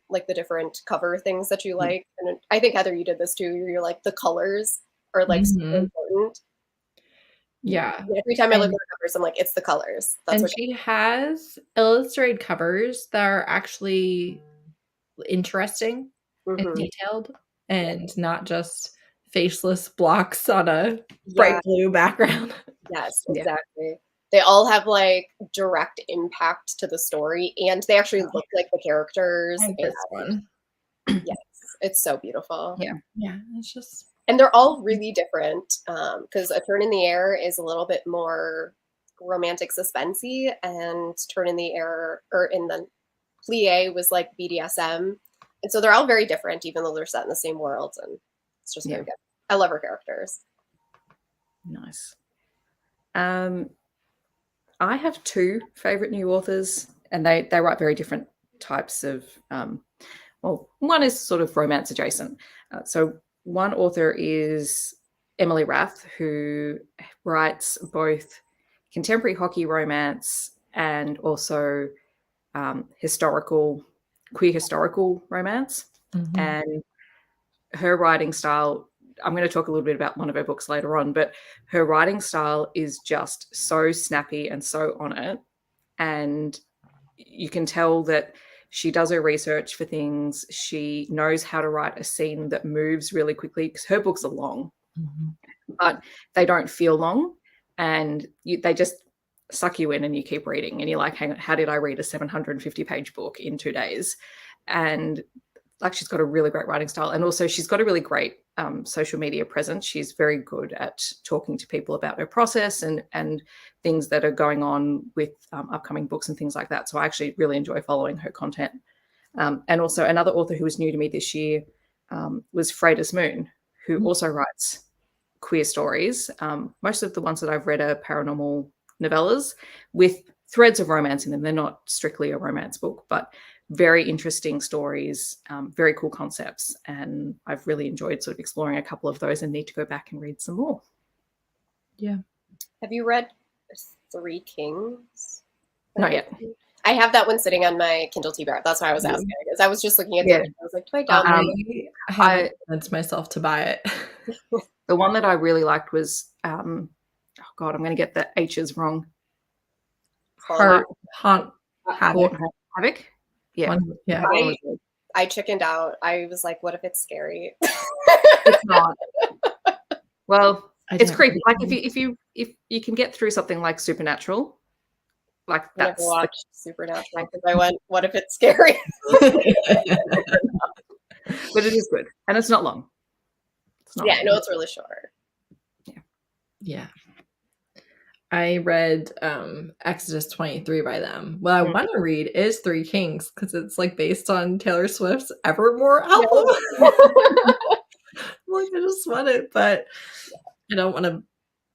like the different cover things that you like. And I think, Heather, you did this too. You're like, the colors are like super important. Yeah. And every time I look at her covers, I'm like, it's the colors. That's and she has illustrated covers that are actually interesting and detailed and not just faceless blocks on a bright blue background. Yes, exactly. They all have like direct impact to the story, and they actually look like the characters. This one. Yes, it's so beautiful. Yeah, it's just, and they're all really different. Because A Turn in the Air is a little bit more romantic suspensey, and Turn in the Air, or in the Plie, was like BDSM, and so they're all very different, even though they're set in the same world, and it's just very good. I love her characters. Nice. I have two favorite new authors, and they write very different types of, well, one is sort of romance adjacent. So one author is Emily Rath, who writes both contemporary hockey romance and also queer historical romance. And her writing style, I'm going to talk a little bit about one of her books later on, but her writing style is just so snappy and so on it. And you can tell that she does her research for things. She knows how to write a scene that moves really quickly, because her books are long, but they don't feel long. And they just suck you in and you keep reading. And you're like, hang on, how did I read a 750-page book in 2 days? And like, she's got a really great writing style. And also she's got a really great social media presence. She's very good at talking to people about her process and things that are going on with upcoming books and things like that. So I actually really enjoy following her content. And also another author who was new to me this year was Freda's Moon, who also writes queer stories. Most of the ones that I've read are paranormal novellas with threads of romance in them. They're not strictly a romance book, but very interesting stories, very cool concepts. And I've really enjoyed sort of exploring a couple of those and need to go back and read some more. Yeah. Have you read Three Kings? Not yet. I have that one sitting on my Kindle TBR. That's why I was asking. Because I was just looking at it. I was like, do I download it? I haven't convinced myself to buy it. The one that I really liked was, oh God, I'm going to get the H's wrong. Havoc. Yeah. Yeah. I chickened out. I was like, what if it's scary? It's not. Well, it's creepy. Like if you can get through something like Supernatural, like that's I never watched Supernatural because I went, what if it's scary? But it is good. And it's not long. It's not long. No, it's really short. Yeah. I read Exodus 23 by them. What I want to read is Three Kings, because it's like based on Taylor Swift's Evermore album. Like, I just want it, but I don't want to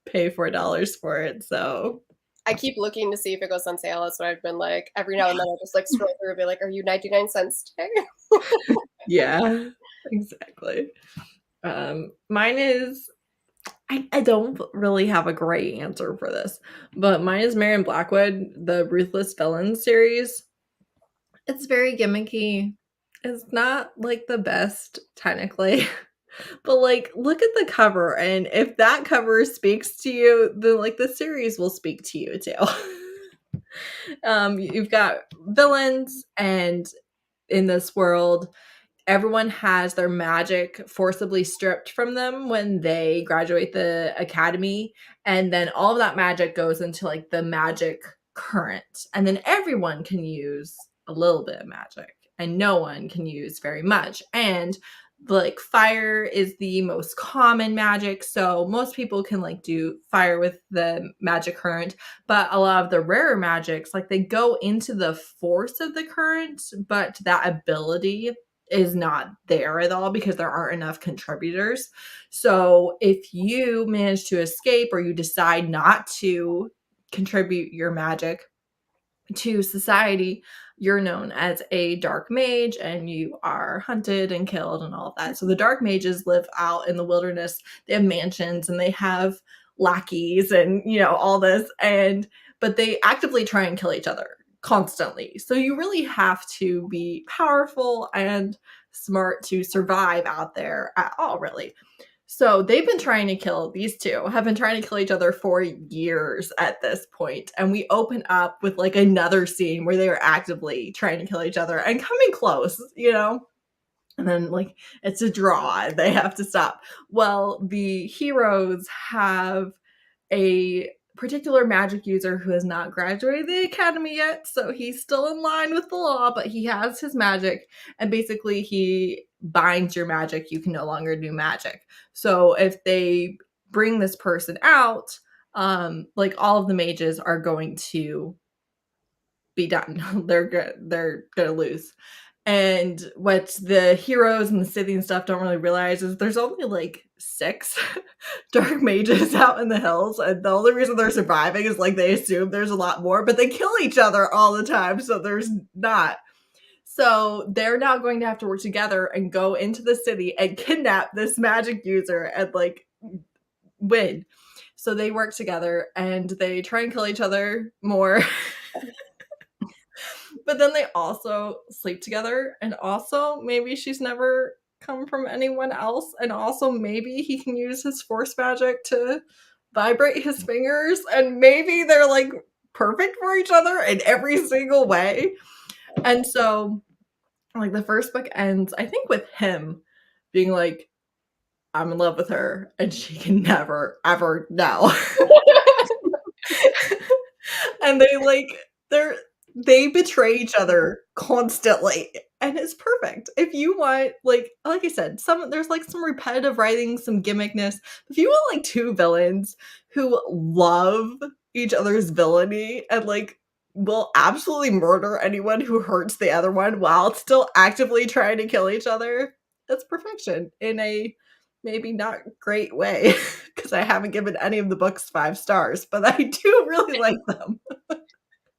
pay $4 for it. So I keep looking to see if it goes on sale. That's what I've been like. Every now and then I just like scroll through and be like, are you 99 cents today? Yeah, exactly. Mine is, I don't really have a great answer for this, but mine is Marion Blackwood, the Ruthless Villains series. It's very gimmicky. It's not like the best technically, but like, look at the cover, and if that cover speaks to you, then like the series will speak to you too. You've got villains, and in this world, everyone has their magic forcibly stripped from them when they graduate the academy. And then all of that magic goes into like the magic current. And then everyone can use a little bit of magic and no one can use very much. And like fire is the most common magic, so most people can like do fire with the magic current, but a lot of the rarer magics, like they go into the force of the current, but that ability is not there at all because there aren't enough contributors. So if you manage to escape or you decide not to contribute your magic to society, you're known as a dark mage and you are hunted and killed and all of that. So the dark mages live out in the wilderness. They have mansions and they have lackeys and, you know, all this, and but they actively try and kill each other constantly. So you really have to be powerful and smart to survive out there at all, really. So they've been trying to kill, these two have been trying to kill each other for years at this point. And we open up with like another scene where they are actively trying to kill each other and coming close, you know? And then like it's a draw and they have to stop. Well, the heroes have a particular magic user who has not graduated the academy yet, so he's still in line with the law, but he has his magic, and basically he binds your magic. You can no longer do magic. So if they bring this person out, like all of the mages are going to be done. They're gonna lose. And what the heroes and the city and stuff don't really realize is there's only like 6 dark mages out in the hills, and the only reason they're surviving is like they assume there's a lot more, but they kill each other all the time, so there's not. So they're now going to have to work together and go into the city and kidnap this magic user and like win. So they work together and they try and kill each other more. But then they also sleep together, and also maybe she's never come from anyone else, and also maybe he can use his force magic to vibrate his fingers, and maybe they're like perfect for each other in every single way. And so like the first book ends, I think, with him being like, I'm in love with her and she can never ever know. And they betray each other constantly, and it's perfect. If you want like I said, there's like some repetitive writing, some gimmickness. If you want like 2 villains who love each other's villainy and like will absolutely murder anyone who hurts the other one while still actively trying to kill each other, that's perfection in a maybe not great way, because I haven't given any of the books 5 stars, but I do really like them.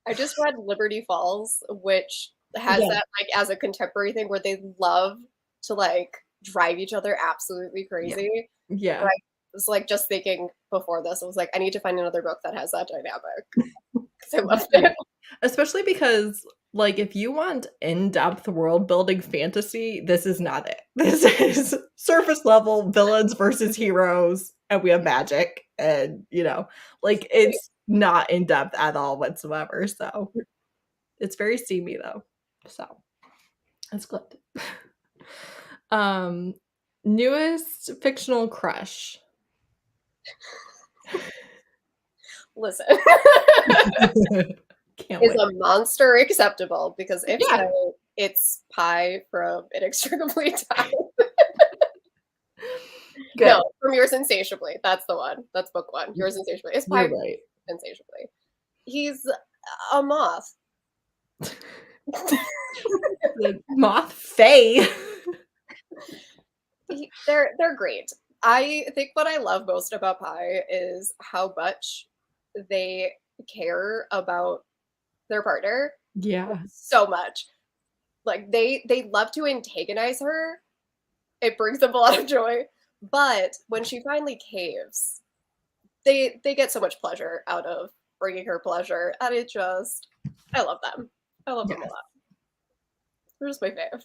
I just read Liberty Falls, which has Yeah. that like as a contemporary thing where they love to like drive each other absolutely crazy. Yeah. Right. I was like just thinking before this, I was like, I need to find another book that has that dynamic. Because I loved it. Especially because, like, if you want in-depth world building fantasy, this is not it. This is surface level villains versus heroes, and we have magic, and you know, like it's not in depth at all whatsoever. So it's very steamy though. So it's good. Newest fictional crush. Listen. Can't Is wait. a monster acceptable? Because if Yeah. so, it's Pie from Inextricably Tied. Good. No, from Yours Insatiably. That's the one. That's book 1. Yours Insatiably. It's Pie You're right. Insatiably. He's a moth. The moth fae. They're great. I think what I love most about Pie is how much they care about their partner. Yeah. So much. Like they love to antagonize her. It brings them a lot of joy. But when she finally caves, they get so much pleasure out of bringing her pleasure. And I love them. I love them a Yes. lot. They're just my fave.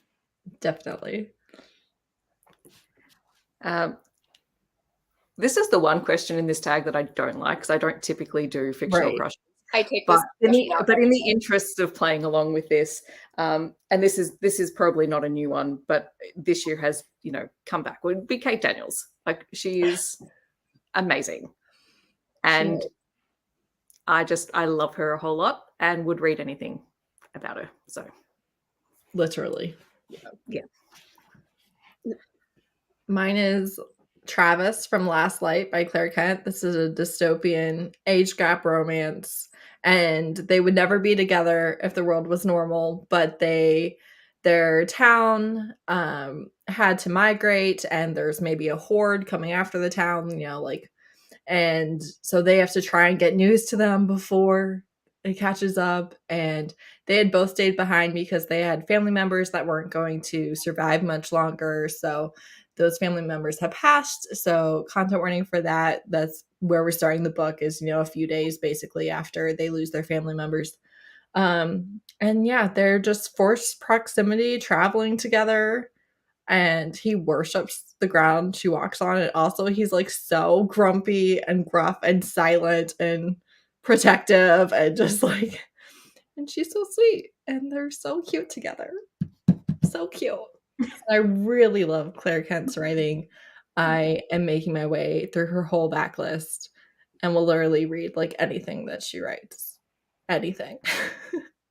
Definitely. This is the one question in this tag that I don't like because I don't typically do fictional Right. crushes. I take But this in the interests of playing along with this, and this is probably not a new one, but this year has come back, would be Kate Daniels. Like she is amazing, and I love her a whole lot and would read anything about her. So literally. yeah. Mine is Travis from Last Light by Claire Kent. This is a dystopian age gap romance, and they would never be together if the world was normal, but their town had to migrate, and there's maybe a horde coming after the town, like, and so they have to try and get news to them before it catches up. And they had both stayed behind because they had family members that weren't going to survive much longer. So those family members have passed. So content warning for that. That's where we're starting the book, is a few days basically after they lose their family members. And yeah, they're just forced proximity traveling together, and he worships the ground she walks on. And also he's like so grumpy and gruff and silent and protective, and just like, and she's so sweet, and they're so cute together. So cute. I really love Claire Kent's writing. I am making my way through her whole backlist and will literally read like anything that she writes. Anything.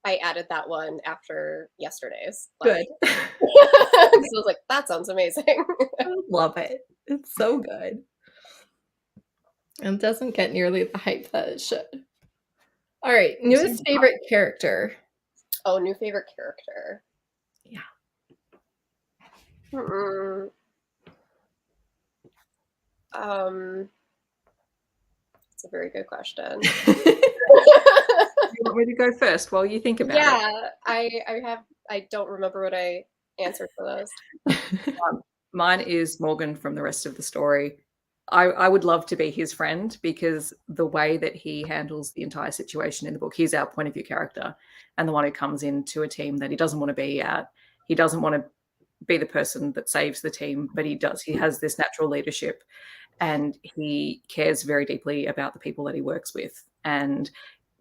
I added that one after yesterday's. Good. So I was like, that sounds amazing. I love it. It's so good. And doesn't get nearly the hype that it should. All right, newest favorite character. Oh, new favorite character. Yeah. It's a very good question. You want me to go first while you think about it? Yeah, I don't remember what I answered for those. Mine is Morgan from the rest of the story. I would love to be his friend, because the way that he handles the entire situation in the book, he's our point of view character and the one who comes into a team that he doesn't want to be at. He doesn't want to be the person that saves the team, but he does. He has this natural leadership, and he cares very deeply about the people that he works with. And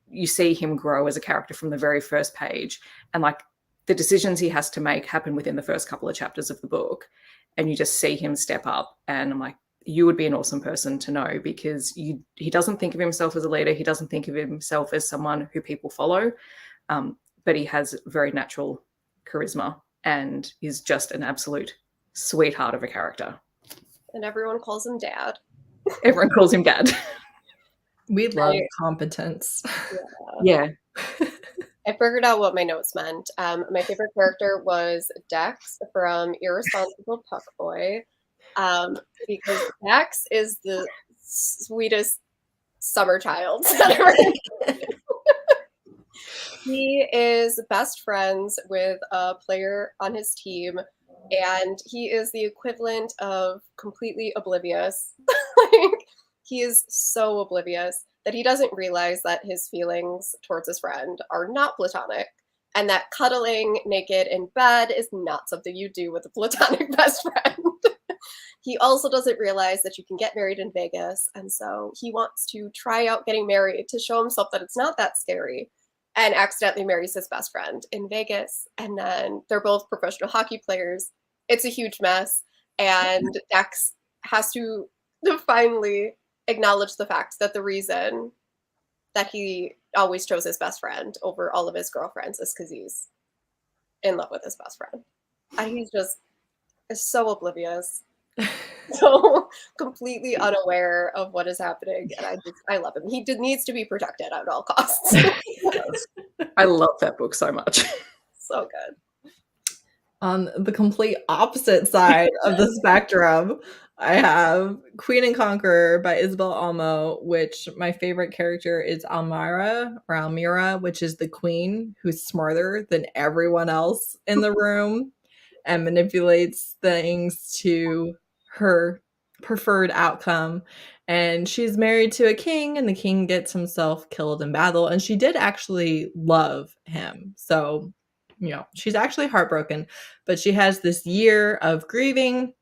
you see him grow as a character from the very first page, and like the decisions he has to make happen within the first couple of chapters of the book, and you just see him step up. And I'm like, you would be an awesome person to know, because he doesn't think of himself as a leader. He doesn't think of himself as someone who people follow, but he has very natural charisma and is just an absolute sweetheart of a character. And everyone calls him Dad. Everyone calls him Dad. We love competence. Yeah. I figured out what my notes meant. My favorite character was Dex from Irresponsible Puck Boy, because Dex is the sweetest summer child. He is best friends with a player on his team, and he is the equivalent of completely oblivious. Like, he is so oblivious that he doesn't realize that his feelings towards his friend are not platonic, and that cuddling naked in bed is not something you do with a platonic best friend. He also doesn't realize that you can get married in Vegas, and so he wants to try out getting married to show himself that it's not that scary, and accidentally marries his best friend in Vegas. And then they're both professional hockey players. It's a huge mess, and Dex has to finally acknowledge the fact that the reason that he always chose his best friend over all of his girlfriends is because he's in love with his best friend. And he's just is so oblivious, so completely unaware of what is happening. And I love him. He needs to be protected at all costs. I love that book so much. So good. On the complete opposite side of the spectrum, I have Queen and Conqueror by Isabel Almo, which my favorite character is Almira, which is the queen who's smarter than everyone else in the room and manipulates things to her preferred outcome. And she's married to a king, and the king gets himself killed in battle. And she did actually love him. So, she's actually heartbroken, but she has this year of grieving.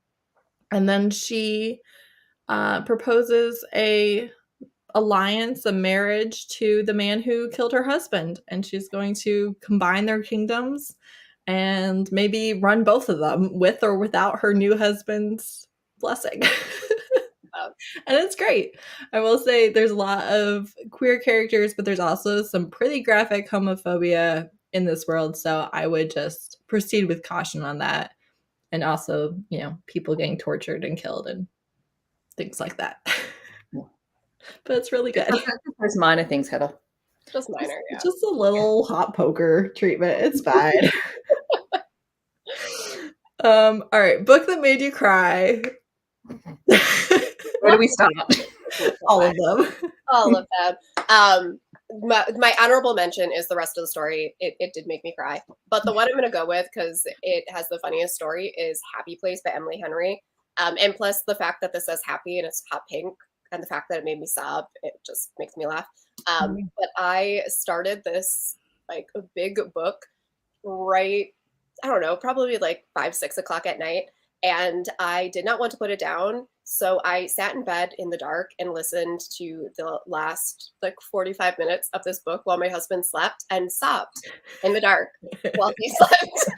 And then she proposes a marriage to the man who killed her husband. And she's going to combine their kingdoms and maybe run both of them with or without her new husband's blessing. And it's great. I will say there's a lot of queer characters, but there's also some pretty graphic homophobia in this world. So I would just proceed with caution on that. and also, you know, people getting tortured and killed and things like that. But it's really good. Those minor things, Heather. Just minor, yeah. Just a little hot poker treatment. It's fine. All right, book that made you cry. Where do we start? All of them. All of them. My honorable mention is the rest of the story. It did make me cry. But the one I'm going to go with, because it has the funniest story, is Happy Place by Emily Henry. And plus the fact that this says happy and it's hot pink, and the fact that it made me sob, it just makes me laugh. But I started this like a big book right, I don't know, probably like 5, 6 o'clock at night. And I did not want to put it down. So I sat in bed in the dark and listened to the last like 45 minutes of this book while my husband slept and sobbed in the dark while he slept.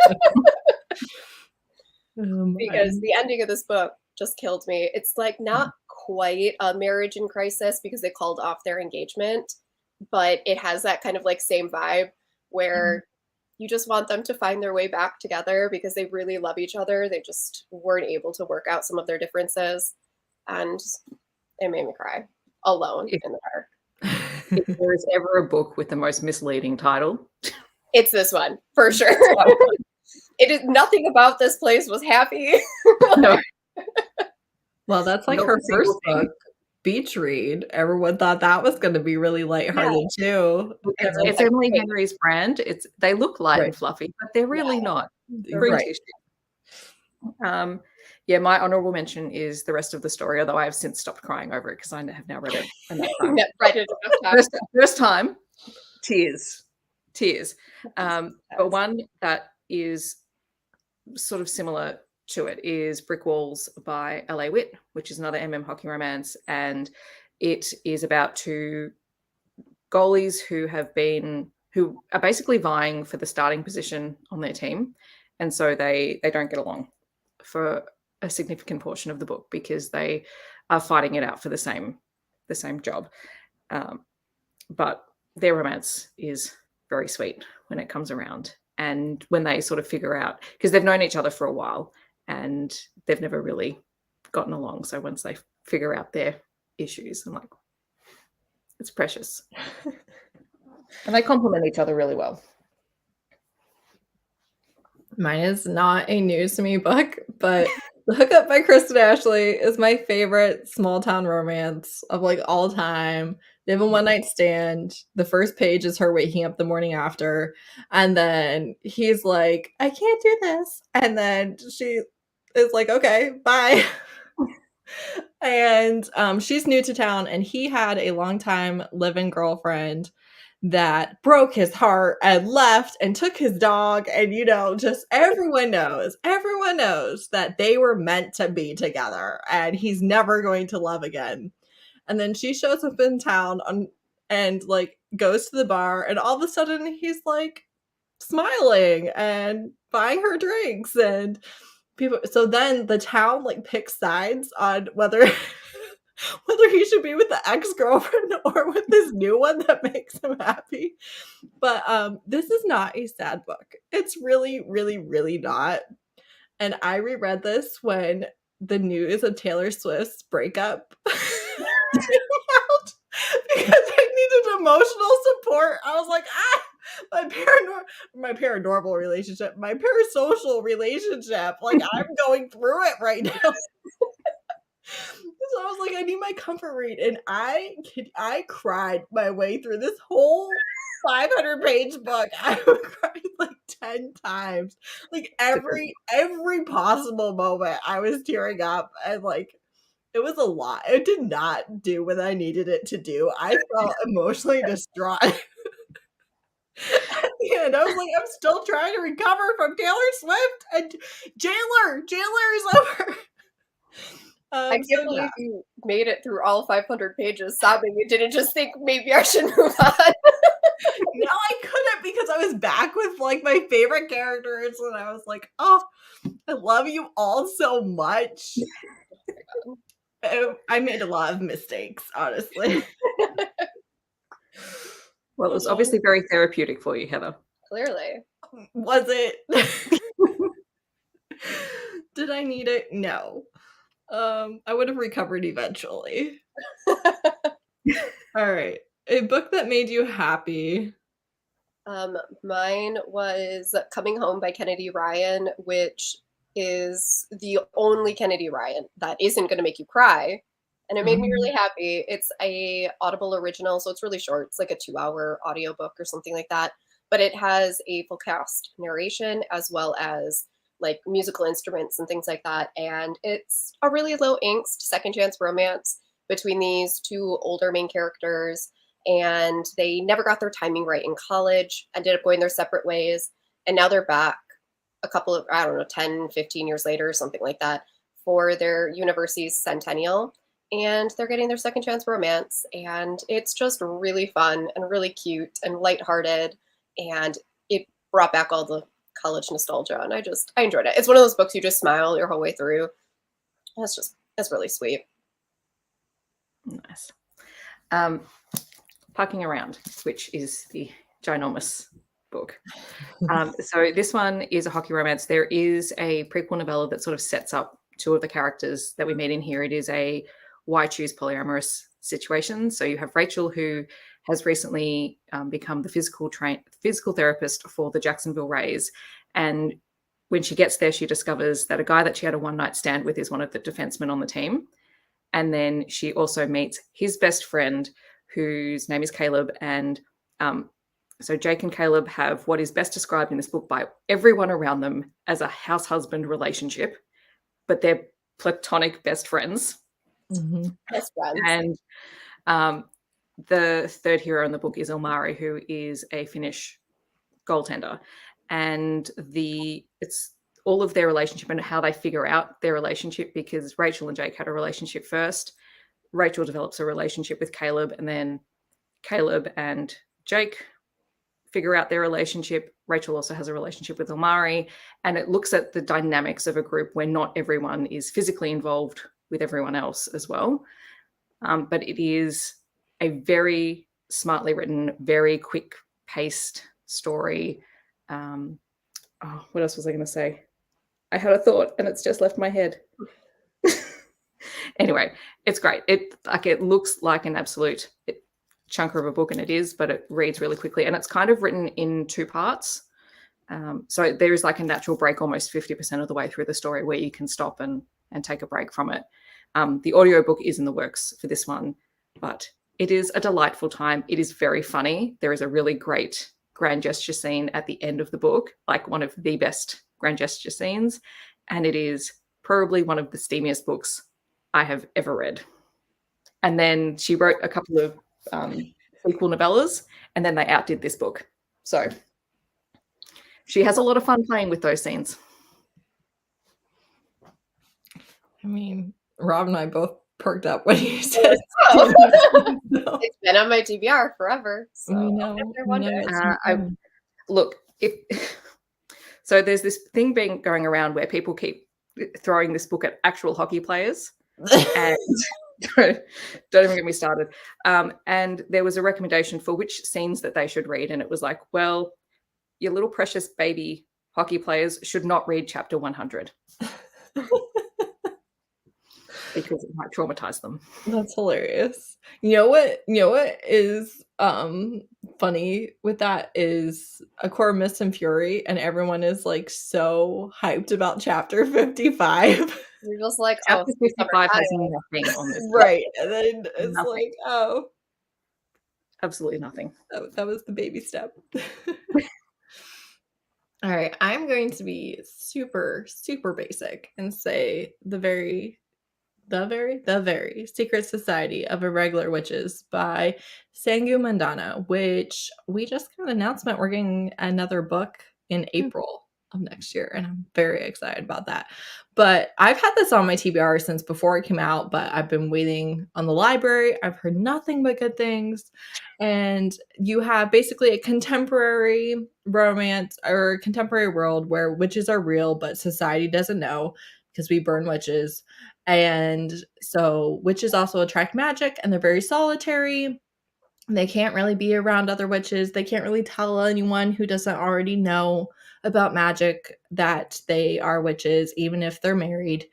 Because the ending of this book just killed me. It's like not quite a marriage in crisis because they called off their engagement, but it has that kind of like same vibe where you just want them to find their way back together because they really love each other. They just weren't able to work out some of their differences. And it made me cry alone in the dark. If there is ever a book with the most misleading title, it's this one, for sure. It is nothing about this place was happy. No. Well, that's like her first book, Beach Read. Everyone thought that was going to be really lighthearted too. It's Emily Henry's brand. They look light and fluffy, but they're really not. Right. Yeah, my honorable mention is the rest of the story, although I have since stopped crying over it because I have now read it enough time. Read it enough time. First time, tears. But one that is sort of similar to it is Brick Walls by L.A. Witt, which is another hockey romance, and it is about two goalies who are basically vying for the starting position on their team, and so they don't get along for a significant portion of the book because they are fighting it out for the same job. But their romance is very sweet when it comes around, and when they sort of figure out, because they've known each other for a while and they've never really gotten along, so once they figure out their issues, I'm like, it's precious. And they complement each other really well. Mine is not a news to me book, but The Hookup by Kristen Ashley is my favorite small town romance of like all time. They have a one night stand. The first page is her waking up the morning after, and then he's like, I can't do this. And then she is like, okay, bye. And she's new to town, and he had a longtime live-in girlfriend that broke his heart and left and took his dog. And, you know, just everyone knows that they were meant to be together and he's never going to love again. And then she shows up in town and like goes to the bar, and all of a sudden he's like smiling and buying her drinks and people. So then the town like picks sides on whether he should be with the ex-girlfriend or with this new one that makes him happy. But this is not a sad book. It's really, really, really not. And I reread this when the news of Taylor Swift's breakup came out because I needed emotional support. I was like, my paranormal relationship, my parasocial relationship. Like, I'm going through it right now. So I was like, I need my comfort read, and I cried my way through this whole 500-page book. I cried like 10 times. Like every possible moment, I was tearing up, and like it was a lot. It did not do what I needed it to do. I felt emotionally distraught. At the end, I was like, I'm still trying to recover from Taylor Swift and Jailer is over. I can't believe you made it through all 500 pages sobbing. You didn't just think maybe I should move on. No, I couldn't because I was back with like my favorite characters, and I was like, oh, I love you all so much. I made a lot of mistakes, honestly. Well, it was obviously very therapeutic for you, Heather. Clearly. Was it? Did I need it? No. I would have recovered eventually. All right. A book that made you happy. Mine was Coming Home by Kennedy Ryan, which is the only Kennedy Ryan that isn't going to make you cry. And it made me really happy. It's a Audible original, so it's really short. It's like a 2-hour audiobook or something like that. But it has a full cast narration as well as like musical instruments and things like that. And it's a really low angst second chance romance between these two older main characters, and they never got their timing right in college, ended up going their separate ways, and now they're back a couple of, I don't know, 10, 15 years later or something like that for their university's centennial, and they're getting their second chance romance, and it's just really fun and really cute and lighthearted, and it brought back all the college nostalgia, and I enjoyed it. It's one of those books you just smile your whole way through. It's really sweet. Nice. Parking Around, which is the ginormous book. So this one is a hockey romance. There is a prequel novella that sort of sets up two of the characters that we meet in here. It is a why choose polyamorous situation. So you have Rachel, who has recently become the physical therapist for the Jacksonville Rays. And when she gets there, she discovers that a guy that she had a one-night stand with is one of the defensemen on the team. And then she also meets his best friend, whose name is Caleb. And so Jake and Caleb have what is best described in this book by everyone around them as a house-husband relationship, but they're platonic best friends. Best friends. And the third hero in the book is Ilmari, who is a Finnish goaltender. And it's all of their relationship and how they figure out their relationship, because Rachel and Jake had a relationship first. Rachel develops a relationship with Caleb, and then Caleb and Jake figure out their relationship. Rachel also has a relationship with Ilmari, and it looks at the dynamics of a group where not everyone is physically involved with everyone else as well. But it is a very smartly written, very quick-paced story. What else was I going to say? I had a thought and it's just left my head. Anyway, it's great. It looks like an absolute chunker of a book, and it is, but it reads really quickly, and it's kind of written in two parts. So there is like a natural break almost 50% of the way through the story where you can stop and take a break from it. The audiobook is in the works for this one, but it is a delightful time. It is very funny. There is a really great grand gesture scene at the end of the book, like one of the best grand gesture scenes, and it is probably one of the steamiest books I have ever read. And then she wrote a couple of sequel novellas, and then they outdid this book. So she has a lot of fun playing with those scenes. I mean, Rob and I both perked up when you said It's been on my TBR forever. So so there's this thing going around where people keep throwing this book at actual hockey players. And don't even get me started. And there was a recommendation for which scenes that they should read. And it was like, well, your little precious baby hockey players should not read chapter 100. Because it might traumatize them. That's hilarious. You know what is funny with that is A Core of Mist and Fury, and everyone is like so hyped about chapter 55. You're just like, chapter 55 has nothing on this. Right. And then it's nothing. like, oh. Absolutely nothing. That was the baby step. All right. I'm going to be super, super basic and say the very Secret Society of Irregular Witches by Sangu Mandana, which we just got an announcement we're getting another book in April of next year, and I'm very excited about that. But I've had this on my TBR since before it came out, but I've been waiting on the library. I've heard nothing but good things. And you have basically a contemporary romance or contemporary world where witches are real, but society doesn't know because we burn witches. And so witches also attract magic, and they're very solitary. They can't really be around other witches. They can't really tell anyone who doesn't already know about magic that they are witches, even if they're married.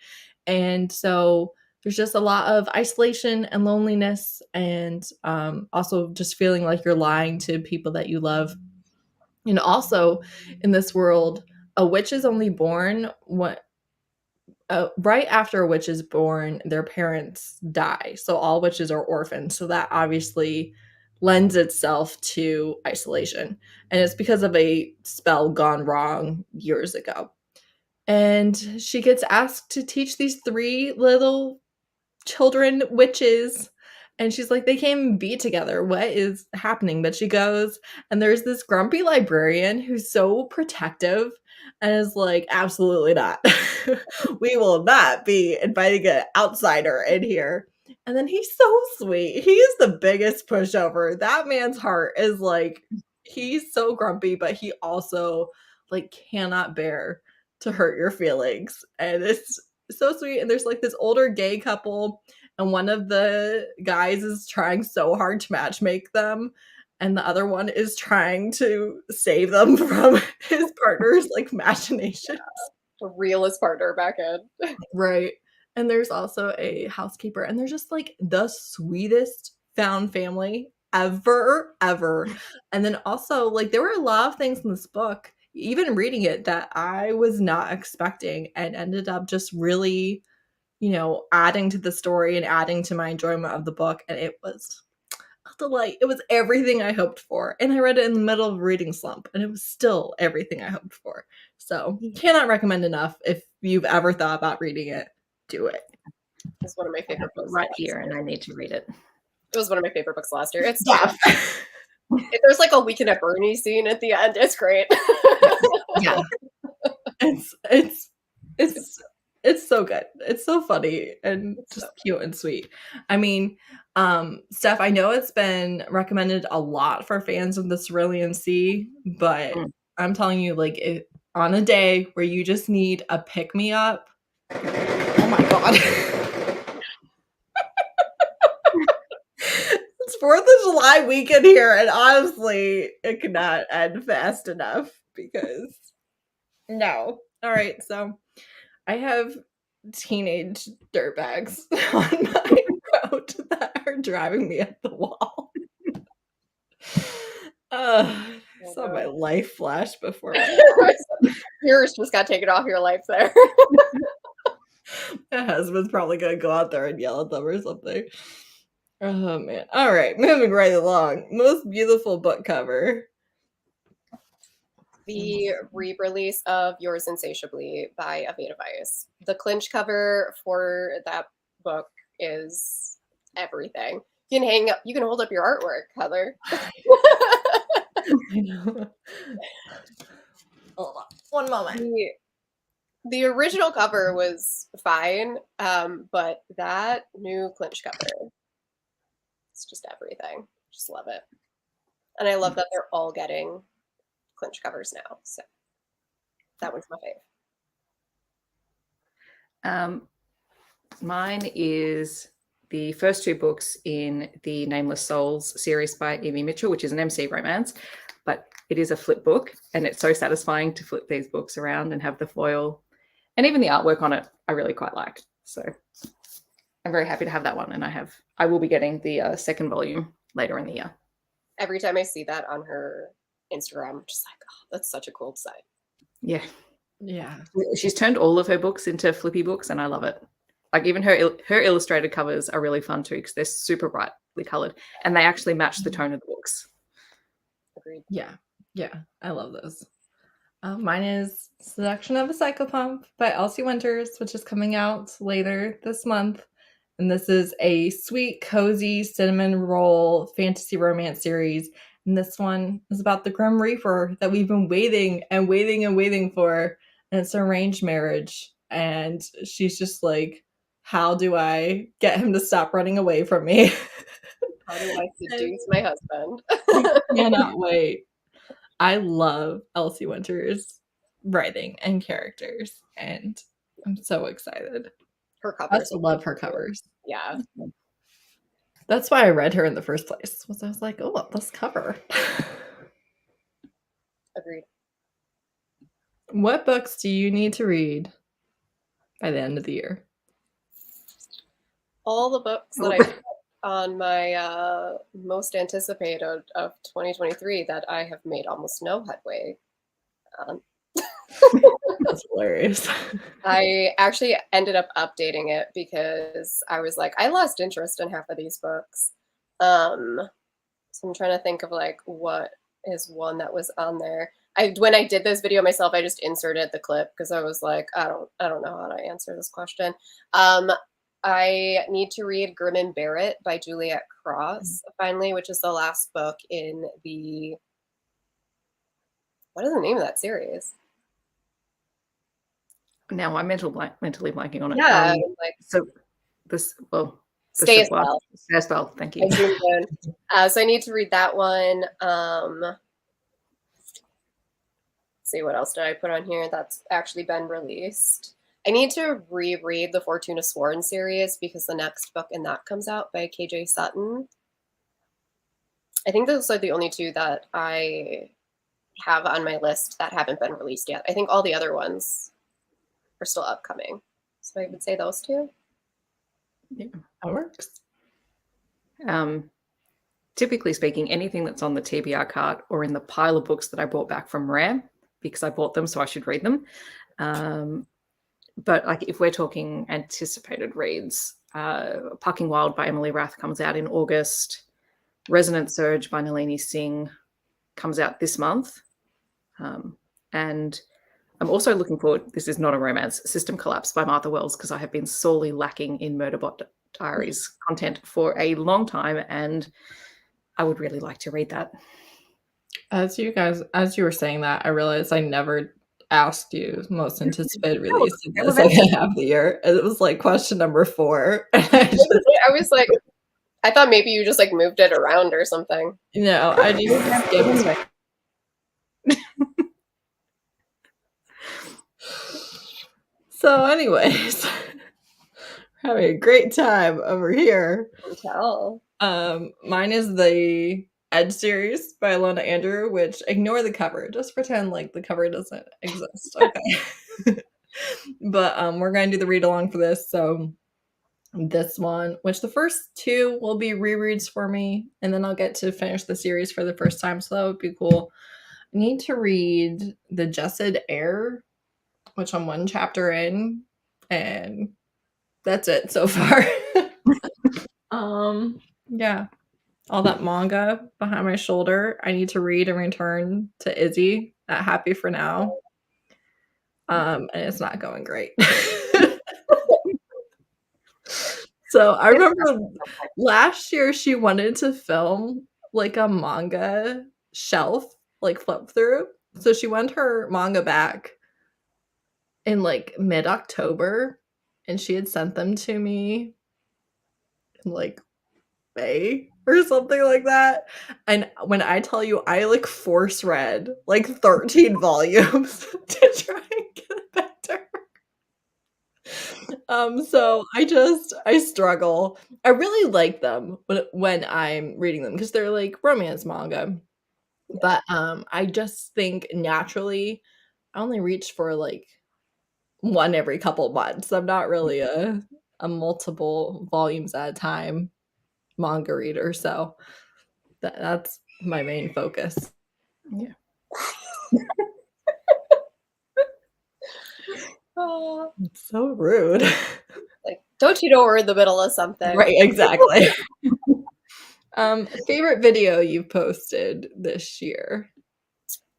And so there's just a lot of isolation and loneliness, and also just feeling like you're lying to people that you love. And also in this world, a witch is only born right after a witch is born, their parents die. So all witches are orphans. So that obviously lends itself to isolation. And it's because of a spell gone wrong years ago. And she gets asked to teach these three little children witches. And she's like, they can't even be together. What is happening? But she goes, and there's this grumpy librarian who's so protective and is like, absolutely not. We will not be inviting an outsider in here. And then he's so sweet. He is the biggest pushover. That man's heart is like, he's so grumpy, but he also like cannot bear to hurt your feelings. And it's so sweet. And there's like this older gay couple, and one of the guys is trying so hard to matchmake them, and the other one is trying to save them from his partner's like machinations. The realest partner back in. Right. And there's also a housekeeper, and they're just like the sweetest found family ever, ever. And then also, like, there were a lot of things in this book, even reading it, that I was not expecting and ended up just really, adding to the story and adding to my enjoyment of the book. And it was a delight. It was everything I hoped for. And I read it in the middle of a reading slump, and it was still everything I hoped for. So cannot recommend enough. If you've ever thought about reading it, do it. It's one of my favorite books. Right here, and I need to read it. It was one of my favorite books last year. It's tough. If there's like a Weekend at Bernie's scene at the end, it's great. Yeah. It's so good. It's so funny and just cute and sweet. I mean, Steph, I know it's been recommended a lot for fans of the Cerulean Sea, but I'm telling you, like, on a day where you just need a pick-me-up, oh my god. It's 4th of July weekend here, and honestly, it cannot end fast enough because no. All right, so I have teenage dirtbags on my road that are driving me up the wall. Saw my life flash before yours just got taken off your life there. my husband's probably gonna go out there and yell at them or something. Oh man. All right, moving right along. Most beautiful book cover. The re-release of Yours Insatiably by Aveda Vice. The clinch cover for that book is everything. You can hold up your artwork, Heather. I know. Hold on. One moment. The original cover was fine, but that new clinch cover, it's just everything. Just love it. And I love that they're all getting clinch covers now. So that one's my fave. Mine is the first two books in the Nameless Souls series by Evie Mitchell, which is an MC romance, but it is a flip book, and it's so satisfying to flip these books around and have the foil, and even the artwork on it I really quite like. So I'm very happy to have that one, and I will be getting the second volume later in the year. Every time I see that on her Instagram, I'm just like, oh, that's such a cool design. Yeah. She's turned all of her books into flippy books, and I love it. Like, even her illustrated covers are really fun too, because they're super brightly colored, and they actually match the tone of the books. Agreed. Yeah, I love those. Mine is Seduction of a Psychopomp by Elsie Winters, which is coming out later this month. And this is a sweet, cozy cinnamon roll fantasy romance series. And this one is about the Grim Reaper that we've been waiting and waiting and waiting for. And it's an arranged marriage. And she's just like, how do I get him to stop running away from me? How do I seduce my husband? I cannot wait. I love Elsie Winters' writing and characters, and I'm so excited. Her I covers. also love her covers. Yeah. That's why I read her in the first place. Was I was like, oh, this cover. Agreed. What books do you need to read by the end of the year? All the books that I put on my most anticipated of 2023 that I have made almost no headway on. That's hilarious. I actually ended up updating it because I was like, I lost interest in half of these books. So I'm trying to think of like what is one that was on there. When I did this video myself, I just inserted the clip because I was like, I don't know how to answer this question. I need to read Grim and Barrett by Juliet Cross finally, which is the last book in the, what is the name of that series? Now I'm mentally blanking on it. Yeah, like So this, well, the Stay a Well, Spell. Stay a Spell. Thank I you. zoomed in. So I need to read that one. See what else did I put on here that's actually been released. I need to reread the Fortuna Sworn series because the next book in that comes out by KJ Sutton. I think those are the only two that I have on my list that haven't been released yet. I think all the other ones are still upcoming. So I would say those two. Yeah, that works. Typically speaking, anything that's on the TBR cart or in the pile of books that I brought back from Rare, because I bought them, so I should read them. But like if we're talking anticipated reads, Pucking Wild by Emily Rath comes out in August. Resonant Surge by Nalini Singh comes out this month. And I'm also looking forward, this is not a romance, System Collapse by Martha Wells, because I have been sorely lacking in Murderbot Diaries content for a long time, and I would really like to read that. As you were saying that, I realized I never asked you most anticipated release of the second half of the year. It was like question number 4. I was like, I thought maybe you just like moved it around or something. No, I just skipped. So, anyways, having a great time over here. Tell. Mine is the Edge series by Alona Andrew, which ignore the cover. Just pretend like the cover doesn't exist. Okay. But we're gonna do the read along for this. So this one, which the first 2 will be rereads for me, and then I'll get to finish the series for the first time. So that would be cool. I need to read The Jessed Heir, which I'm 1 chapter in, and that's it so far. Yeah. All that manga behind my shoulder. I need to read and return to Izzy at Happy for Now. And it's not going great. So I remember last year she wanted to film like a manga shelf, like flip through. So she went her manga back in like mid-October, and she had sent them to me in like May or something like that. And when I tell you I like force read like 13 volumes to try and get it back to her. So I struggle. I really like them when I'm reading them because they're like romance manga. But I just think naturally I only reach for like one every couple months. I'm not really a multiple volumes at a time manga reader, so that's my main focus. Yeah. Oh, It's so rude. like, don't you know we're in the middle of something? Right, exactly. Favorite video you've posted this year?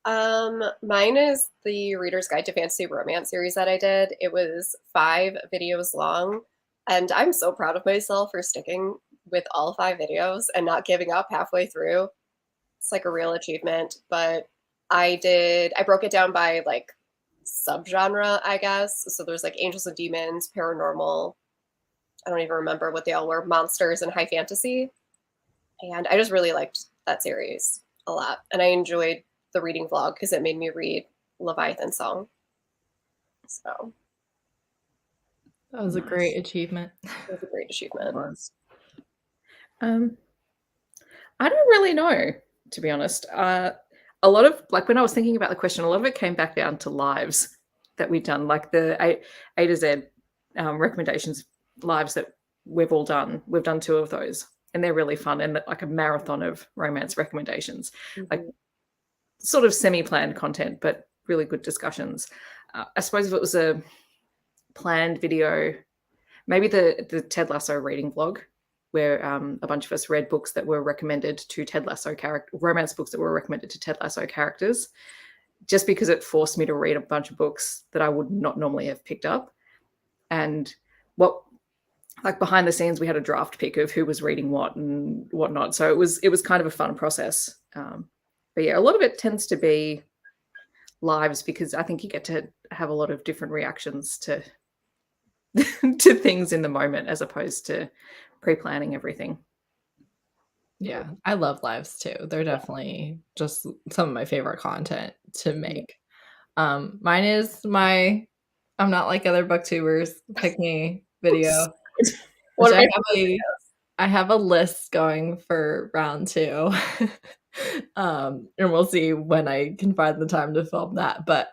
Mine is the Reader's Guide to Fantasy Romance series that I did. It was 5 videos long, and I'm so proud of myself for sticking with all 5 videos and not giving up halfway through. It's like a real achievement, but I broke it down by like subgenre, I guess. So there's like angels and demons, paranormal. I don't even remember what they all were, monsters and high fantasy. And I just really liked that series a lot. And I enjoyed the reading vlog because it made me read Leviathan Song. So That was a great achievement. it was a great achievement. Um, I don't really know, to be honest. A lot of, like, when I was thinking about the question, a lot of it came back down to lives that we've done, like the A to Z recommendations lives that we've all done. We've done 2 of those, and they're really fun, and like a marathon of romance recommendations, like sort of semi-planned content, but really good discussions. I suppose if it was a planned video, maybe the Ted Lasso reading vlog, where a bunch of us read books that were recommended to Ted Lasso romance books that were recommended to Ted Lasso characters, just because it forced me to read a bunch of books that I would not normally have picked up. And what, like, behind the scenes, we had a draft pick of who was reading what and whatnot. So it was kind of a fun process. But yeah, a lot of it tends to be lives, because I think you get to have a lot of different reactions to to things in the moment, as opposed to pre-planning everything. Yeah, I love lives too. They're definitely just some of my favorite content to make. Mine is my I'm not like other booktubers pick me video, which One of my I have a list going for round 2. And we'll see when I can find the time to film that. But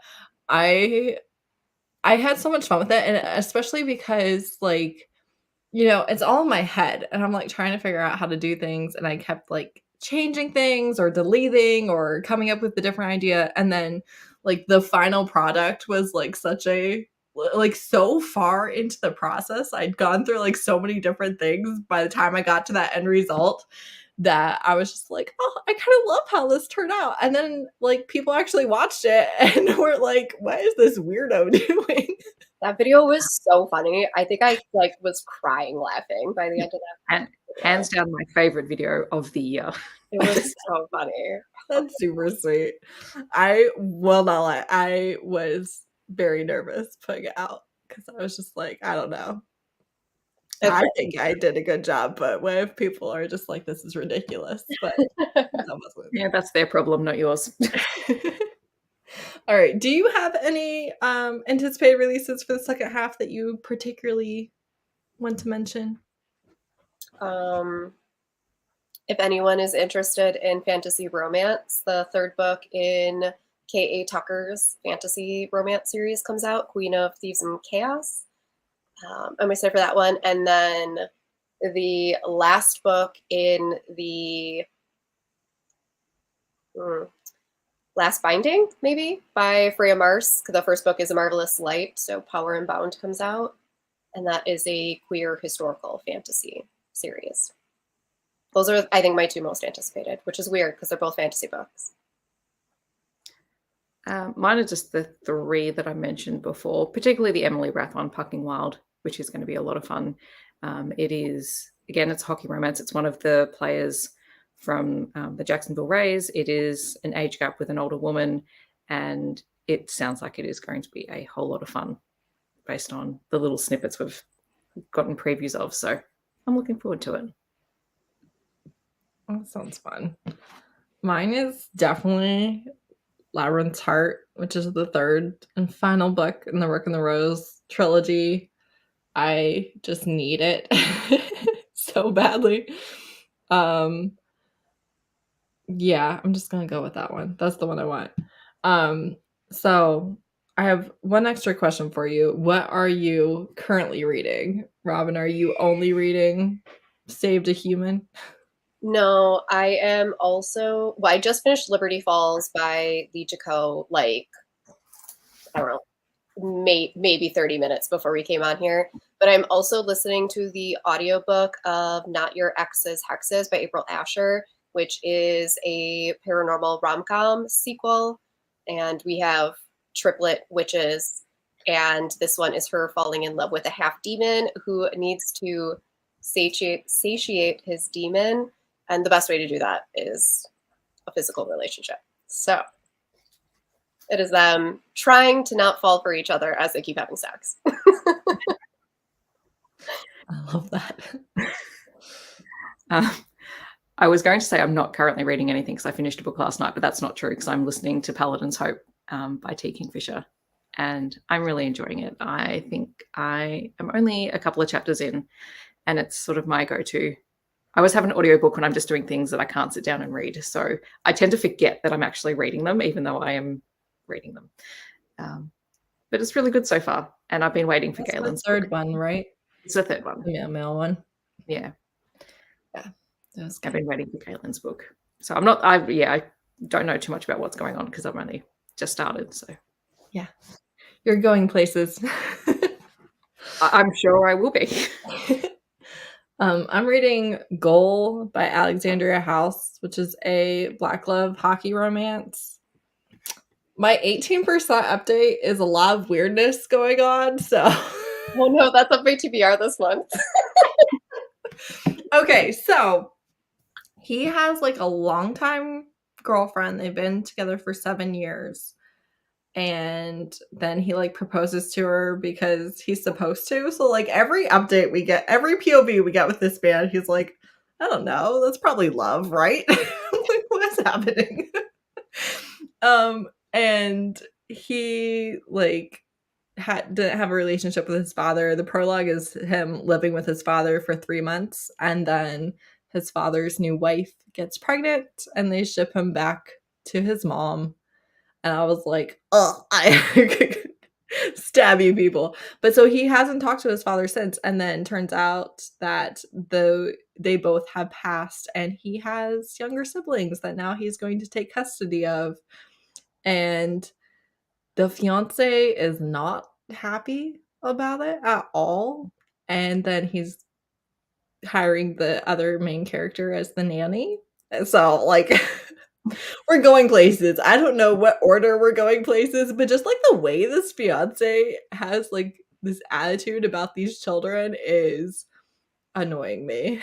I I had so much fun with it, and especially because, like, it's all in my head, and I'm, like, trying to figure out how to do things, and I kept, like, changing things or deleting or coming up with a different idea, and then, like, the final product was, like, such a like, so far into the process, I'd gone through, like, so many different things by the time I got to that end result that I was just like, "Oh, I kinda love how this turned out," and then, like, people actually watched it and were like, "What is this weirdo doing?" That video was so funny. I think I like was crying laughing by the end of that And video. hands down, my favorite video of the year. It was so funny. That's super sweet. I will not lie, I was very nervous putting it out because I was just like, I don't know. It's I think I did a good job, but what if people are just like, "This is ridiculous?" But that wasn't. Yeah, that's their problem, not yours. Alright, do you have any, anticipated releases for the second half that you particularly want to mention? um if anyone is interested in fantasy romance, the 3rd book in K.A. Tucker's fantasy romance series comes out, Queen of Thieves and Chaos. I'm excited for that one. And then the last book in the Last Binding, maybe, by Freya Marsh. The first book is A Marvelous Light, so Power and Bound comes out. And that is a queer historical fantasy series. Those are, I think, my 2 most anticipated, which is weird because they're both fantasy books. Mine are just the 3 that I mentioned before, particularly the Emily Rathbone Pucking Wild, which is going to be a lot of fun. It is, again, it's hockey romance. It's one of the players from the Jacksonville Rays. It is an age gap with an older woman, and it sounds like it is going to be a whole lot of fun based on the little snippets we've gotten previews of. So I'm looking forward to it. That sounds fun. Mine is definitely Labyrinth's Heart, which is the 3rd and final book in the Rook and the Rose trilogy. I just need it so badly. Yeah, I'm just gonna go with that one. That's the one I want. So I have one extra question for you. What are you currently reading? Robin, are you only reading Saved a Human? No, I am also, well, I just finished Liberty Falls by Lee Jacot, like, I don't know, maybe 30 minutes before we came on here. But I'm also listening to the audiobook of Not Your Ex's Hexes by April Asher, which is a paranormal rom-com sequel. And we have triplet witches. And this one is her falling in love with a half demon who needs to satiate his demon. And the best way to do that is a physical relationship. So it is them trying to not fall for each other as they keep having sex. I love that. I was going to say I'm not currently reading anything because I finished a book last night, but that's not true because I'm listening to Paladin's Hope by T. Kingfisher, and I'm really enjoying it. I think I am only a couple of chapters in, and it's sort of my go-to. I always have an audiobook when I'm just doing things that I can't sit down and read. So I tend to forget that I'm actually reading them, even though I am reading them. But it's really good so far. And I've been waiting for That's the Galen's third book. one, right? It's the third one. The male one. Yeah. Yeah. That was I've good. been waiting for Galen's book. So I don't know too much about what's going on because I've only just started. So Yeah. You're going places. I'm sure I will be. I'm reading Goal by Alexandria House, which is a Black love hockey romance. My 18% update is a lot of weirdness going on, so Oh no, that's up my TBR this month. okay, so he has like a longtime girlfriend. They've been together for 7 years. And then he like proposes to her because he's supposed to. So like every update we get, every POV we get with this man, he's like, I don't know, that's probably love, right? Like, what's happening? And he like didn't have a relationship with his father. The prologue is him living with his father for 3 months, and then his father's new wife gets pregnant, and they ship him back to his mom. And I was like, oh, I stab you people. But so he hasn't talked to his father since. And then turns out that they both have passed and he has younger siblings that now he's going to take custody of. And the fiance is not happy about it at all. And then he's hiring the other main character as the nanny. So like we're going places. I don't know what order we're going places, but just like the way this fiance has like this attitude about these children is annoying me.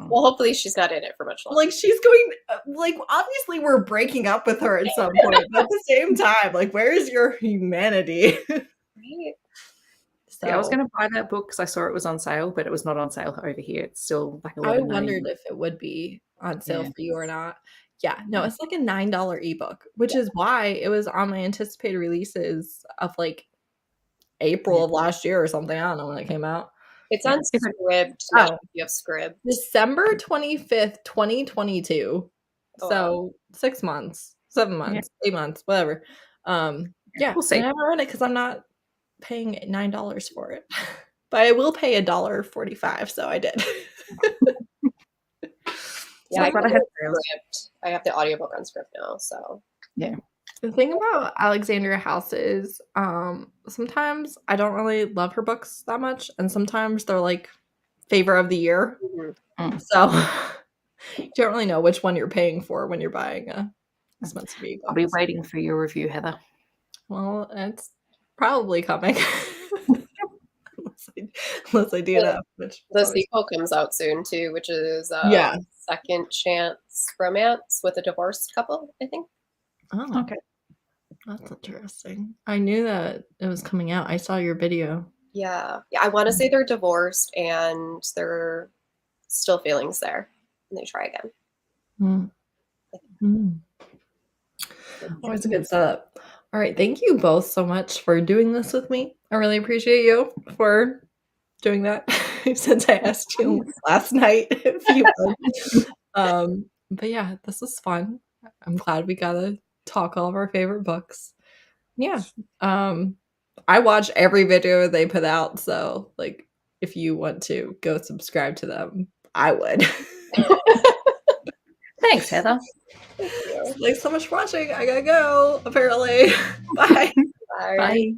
Well, hopefully she's not in it for much longer. Like she's going like obviously we're breaking up with her at some point, but at the same time, like where is your humanity? Right? So Yeah, I was going to buy that book because I saw it was on sale, but it was not on sale over here. It's still like I $11.90. wondered if it would be on sale Yeah. for you or not. Yeah, no, it's like a $9 ebook, which is why it was on my anticipated releases of like April of last year or something. I don't know when it came out. It's Yeah. on Scribd. Oh. You have Scribd. December 25th, 2022. Oh, So 6 months, 7 months, 8 months, whatever. Yeah, We'll see. I haven't read it because I'm not paying $9 for it. But I will pay $1.45, so I did. yeah, I, But I have have Scribd. I have the audiobook on Scribd now, so yeah. The thing about Alexandria House is sometimes I don't really love her books that much, and sometimes they're like favor of the year. So you don't really know which one you're paying for when you're buying a expensive ebook. I'll be waiting for your review, Heather. Well, it's probably coming. unless I do that. Which the sequel comes out soon too, which is yeah. Second Chance Romance with a divorced couple, I think. Oh, Okay. That's interesting. I knew that it was coming out. I saw your video. Yeah. Yeah, I want to say they're divorced and there are still feelings there. And they try again. Always a good setup. All right. Thank you both so much for doing this with me. I really appreciate you for doing that since I asked you last night. If you would. But yeah, this was fun. I'm glad we got to talk all of our favorite books. Yeah. I watch every video they put out, so like if you want to go subscribe to them, I would. Thanks, Heather. Thank you. Thanks so much for watching. I gotta go, apparently. Bye. Bye. Bye.